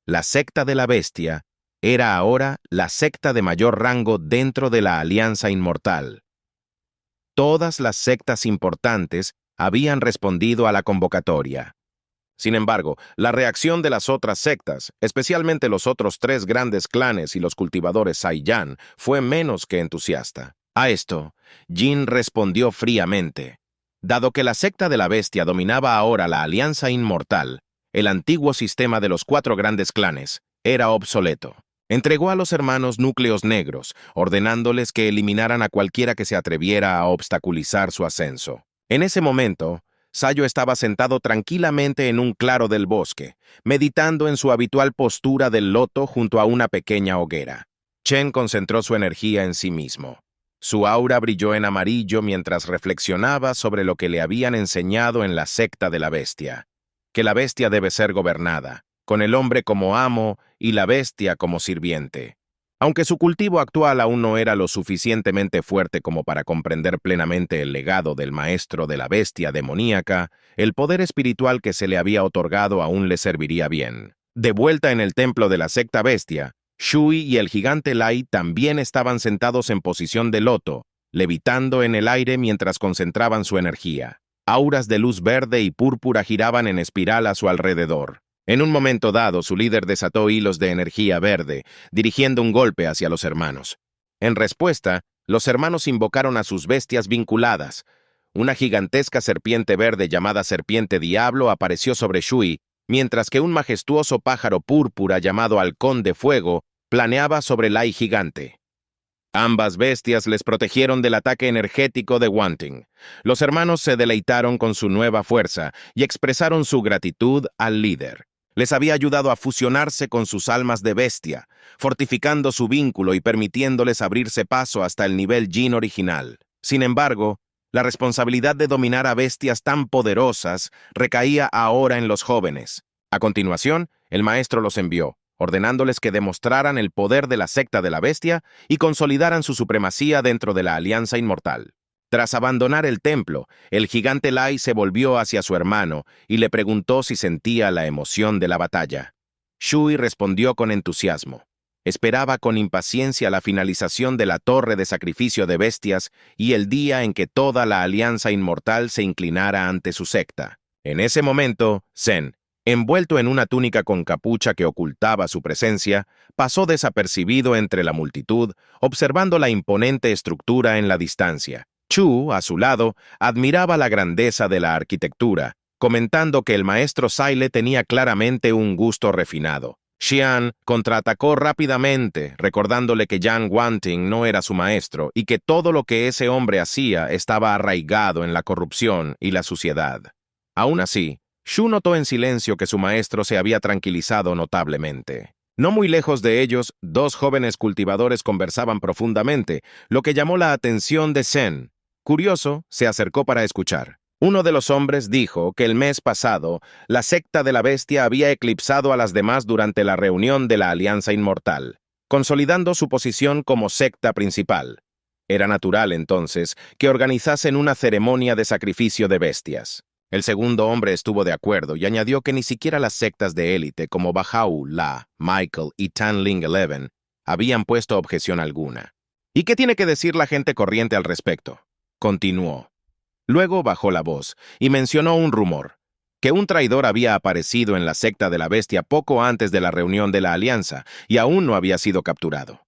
La secta de la bestia era ahora la secta de mayor rango dentro de la Alianza Inmortal. Todas las sectas importantes habían respondido a la convocatoria. Sin embargo, la reacción de las otras sectas, especialmente los otros tres grandes clanes y los cultivadores Saiyan, fue menos que entusiasta. A esto, Jin respondió fríamente. Dado que la secta de la bestia dominaba ahora la Alianza Inmortal, el antiguo sistema de los cuatro grandes clanes era obsoleto. Entregó a los hermanos núcleos negros, ordenándoles que eliminaran a cualquiera que se atreviera a obstaculizar su ascenso. En ese momento, Sayo estaba sentado tranquilamente en un claro del bosque, meditando en su habitual postura del loto junto a una pequeña hoguera. Chen concentró su energía en sí mismo. Su aura brilló en amarillo mientras reflexionaba sobre lo que le habían enseñado en la secta de la bestia. Que la bestia debe ser gobernada, con el hombre como amo y la bestia como sirviente. Aunque su cultivo actual aún no era lo suficientemente fuerte como para comprender plenamente el legado del maestro de la bestia demoníaca, el poder espiritual que se le había otorgado aún le serviría bien. De vuelta en el templo de la secta bestia, Shui y el gigante Lai también estaban sentados en posición de loto, levitando en el aire mientras concentraban su energía. Auras de luz verde y púrpura giraban en espiral a su alrededor. En un momento dado, su líder desató hilos de energía verde, dirigiendo un golpe hacia los hermanos. En respuesta, los hermanos invocaron a sus bestias vinculadas. Una gigantesca serpiente verde llamada Serpiente Diablo apareció sobre Shui, mientras que un majestuoso pájaro púrpura llamado Halcón de Fuego planeaba sobre Lai gigante. Ambas bestias les protegieron del ataque energético de Wanting. Los hermanos se deleitaron con su nueva fuerza y expresaron su gratitud al líder. Les había ayudado a fusionarse con sus almas de bestia, fortificando su vínculo y permitiéndoles abrirse paso hasta el nivel Jin original. Sin embargo, la responsabilidad de dominar a bestias tan poderosas recaía ahora en los jóvenes. A continuación, el maestro los envió, ordenándoles que demostraran el poder de la secta de la bestia y consolidaran su supremacía dentro de la Alianza Inmortal. Tras abandonar el templo, el gigante Lai se volvió hacia su hermano y le preguntó si sentía la emoción de la batalla. Shui respondió con entusiasmo. Esperaba con impaciencia la finalización de la torre de sacrificio de bestias y el día en que toda la Alianza Inmortal se inclinara ante su secta. En ese momento, Zen, envuelto en una túnica con capucha que ocultaba su presencia, pasó desapercibido entre la multitud, observando la imponente estructura en la distancia. Chu, a su lado, admiraba la grandeza de la arquitectura, comentando que el maestro Saile tenía claramente un gusto refinado. Xian contraatacó rápidamente, recordándole que Yang Wanting no era su maestro y que todo lo que ese hombre hacía estaba arraigado en la corrupción y la suciedad. Aún así, Shu notó en silencio que su maestro se había tranquilizado notablemente. No muy lejos de ellos, dos jóvenes cultivadores conversaban profundamente, lo que llamó la atención de Zen. Curioso, se acercó para escuchar. Uno de los hombres dijo que el mes pasado la secta de la bestia había eclipsado a las demás durante la reunión de la Alianza Inmortal, consolidando su posición como secta principal. Era natural, entonces, que organizasen una ceremonia de sacrificio de bestias. El segundo hombre estuvo de acuerdo y añadió que ni siquiera las sectas de élite como Baha'u'llah, Michael y Tanling 11 habían puesto objeción alguna. ¿Y qué tiene que decir la gente corriente al respecto? Continuó. Luego bajó la voz y mencionó un rumor, que un traidor había aparecido en la secta de la bestia poco antes de la reunión de la alianza y aún no había sido capturado.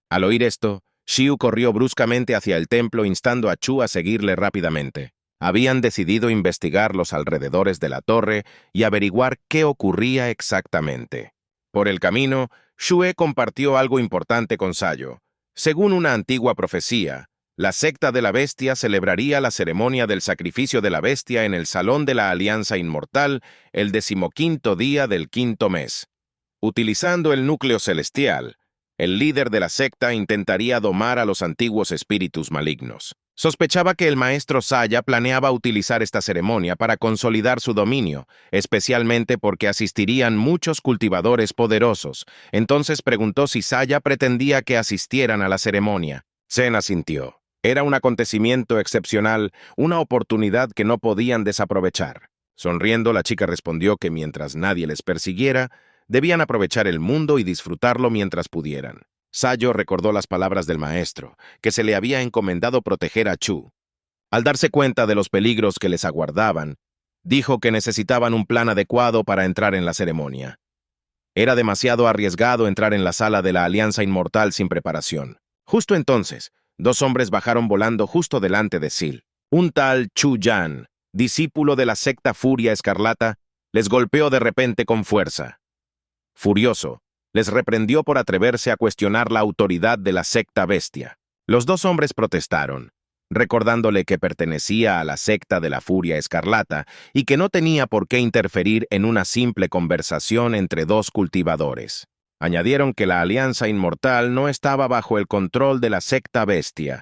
Al oír esto, Xiu corrió bruscamente hacia el templo instando a Chu a seguirle rápidamente. Habían decidido investigar los alrededores de la torre y averiguar qué ocurría exactamente. Por el camino, Xue compartió algo importante con Sayo. Según una antigua profecía, la secta de la bestia celebraría la ceremonia del sacrificio de la bestia en el Salón de la Alianza Inmortal el 15º día del 5º mes. Utilizando el núcleo celestial, el líder de la secta intentaría domar a los antiguos espíritus malignos. Sospechaba que el maestro Saya planeaba utilizar esta ceremonia para consolidar su dominio, especialmente porque asistirían muchos cultivadores poderosos. Entonces preguntó si Saya pretendía que asistieran a la ceremonia. Zen asintió. Era un acontecimiento excepcional, una oportunidad que no podían desaprovechar. Sonriendo, la chica respondió que mientras nadie les persiguiera, debían aprovechar el mundo y disfrutarlo mientras pudieran. Sayo recordó las palabras del maestro, que se le había encomendado proteger a Chu. Al darse cuenta de los peligros que les aguardaban, dijo que necesitaban un plan adecuado para entrar en la ceremonia. Era demasiado arriesgado entrar en la sala de la Alianza Inmortal sin preparación. Justo entonces, dos hombres bajaron volando justo delante de Sil. Un tal Chu Yan, discípulo de la secta Furia Escarlata, les golpeó de repente con fuerza. Furioso, les reprendió por atreverse a cuestionar la autoridad de la secta bestia. Los dos hombres protestaron, recordándole que pertenecía a la secta de la Furia Escarlata y que no tenía por qué interferir en una simple conversación entre dos cultivadores. Añadieron que la Alianza Inmortal no estaba bajo el control de la secta bestia.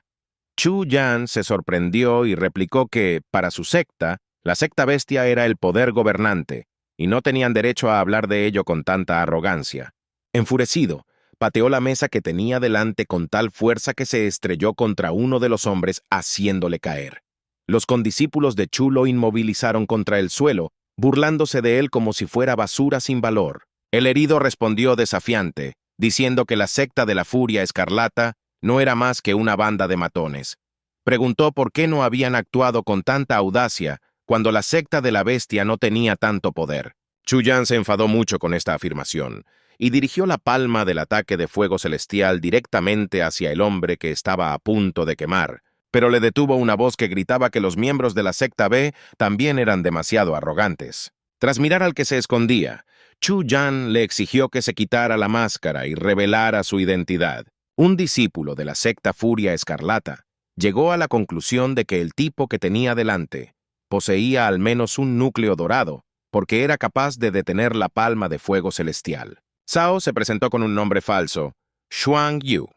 Chu Yan se sorprendió y replicó que, para su secta, la secta bestia era el poder gobernante, y no tenían derecho a hablar de ello con tanta arrogancia. Enfurecido, pateó la mesa que tenía delante con tal fuerza que se estrelló contra uno de los hombres, haciéndole caer. Los condiscípulos de Chu lo inmovilizaron contra el suelo, burlándose de él como si fuera basura sin valor. El herido respondió desafiante, diciendo que la secta de la Furia Escarlata no era más que una banda de matones. Preguntó por qué no habían actuado con tanta audacia cuando la secta de la bestia no tenía tanto poder. Chu Yan se enfadó mucho con esta afirmación y dirigió la palma del ataque de fuego celestial directamente hacia el hombre que estaba a punto de quemar, pero le detuvo una voz que gritaba que los miembros de la secta B también eran demasiado arrogantes. Tras mirar al que se escondía, Chu Yan le exigió que se quitara la máscara y revelara su identidad. Un discípulo de la secta Furia Escarlata llegó a la conclusión de que el tipo que tenía delante poseía al menos un núcleo dorado, porque era capaz de detener la palma de fuego celestial. Cao se presentó con un nombre falso, Xuan Yu.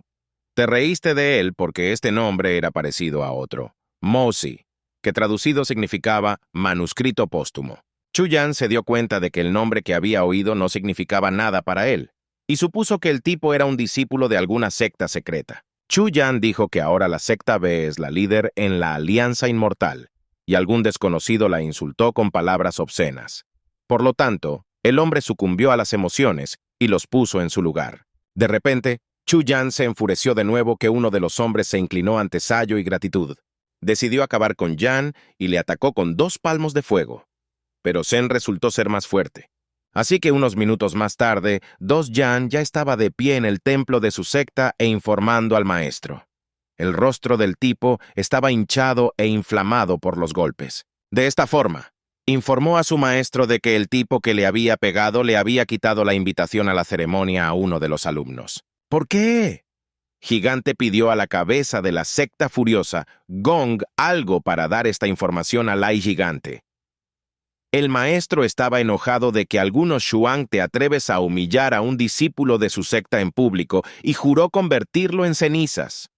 Te reíste de él porque este nombre era parecido a otro, Mozi, que traducido significaba manuscrito póstumo. Chu Yan se dio cuenta de que el nombre que había oído no significaba nada para él, y supuso que el tipo era un discípulo de alguna secta secreta. Chu Yan dijo que ahora la secta B es la líder en la Alianza Inmortal, y algún desconocido la insultó con palabras obscenas. Por lo tanto, el hombre sucumbió a las emociones y los puso en su lugar. De repente, Chu Yan se enfureció de nuevo que uno de los hombres se inclinó ante Sayo y gratitud. Decidió acabar con Yan y le atacó con 2 palmos de fuego. Pero Zen resultó ser más fuerte. Así que unos minutos más tarde, Yan ya estaba de pie en el templo de su secta e informando al maestro. El rostro del tipo estaba hinchado e inflamado por los golpes. De esta forma, informó a su maestro de que el tipo que le había pegado le había quitado la invitación a la ceremonia a uno de los alumnos. ¿Por qué? Gigante pidió a la cabeza de la secta furiosa, Gong, algo para dar esta información a Lai Gigante. El maestro estaba enojado de que algunos Xuan te atreves a humillar a un discípulo de su secta en público y juró convertirlo en cenizas.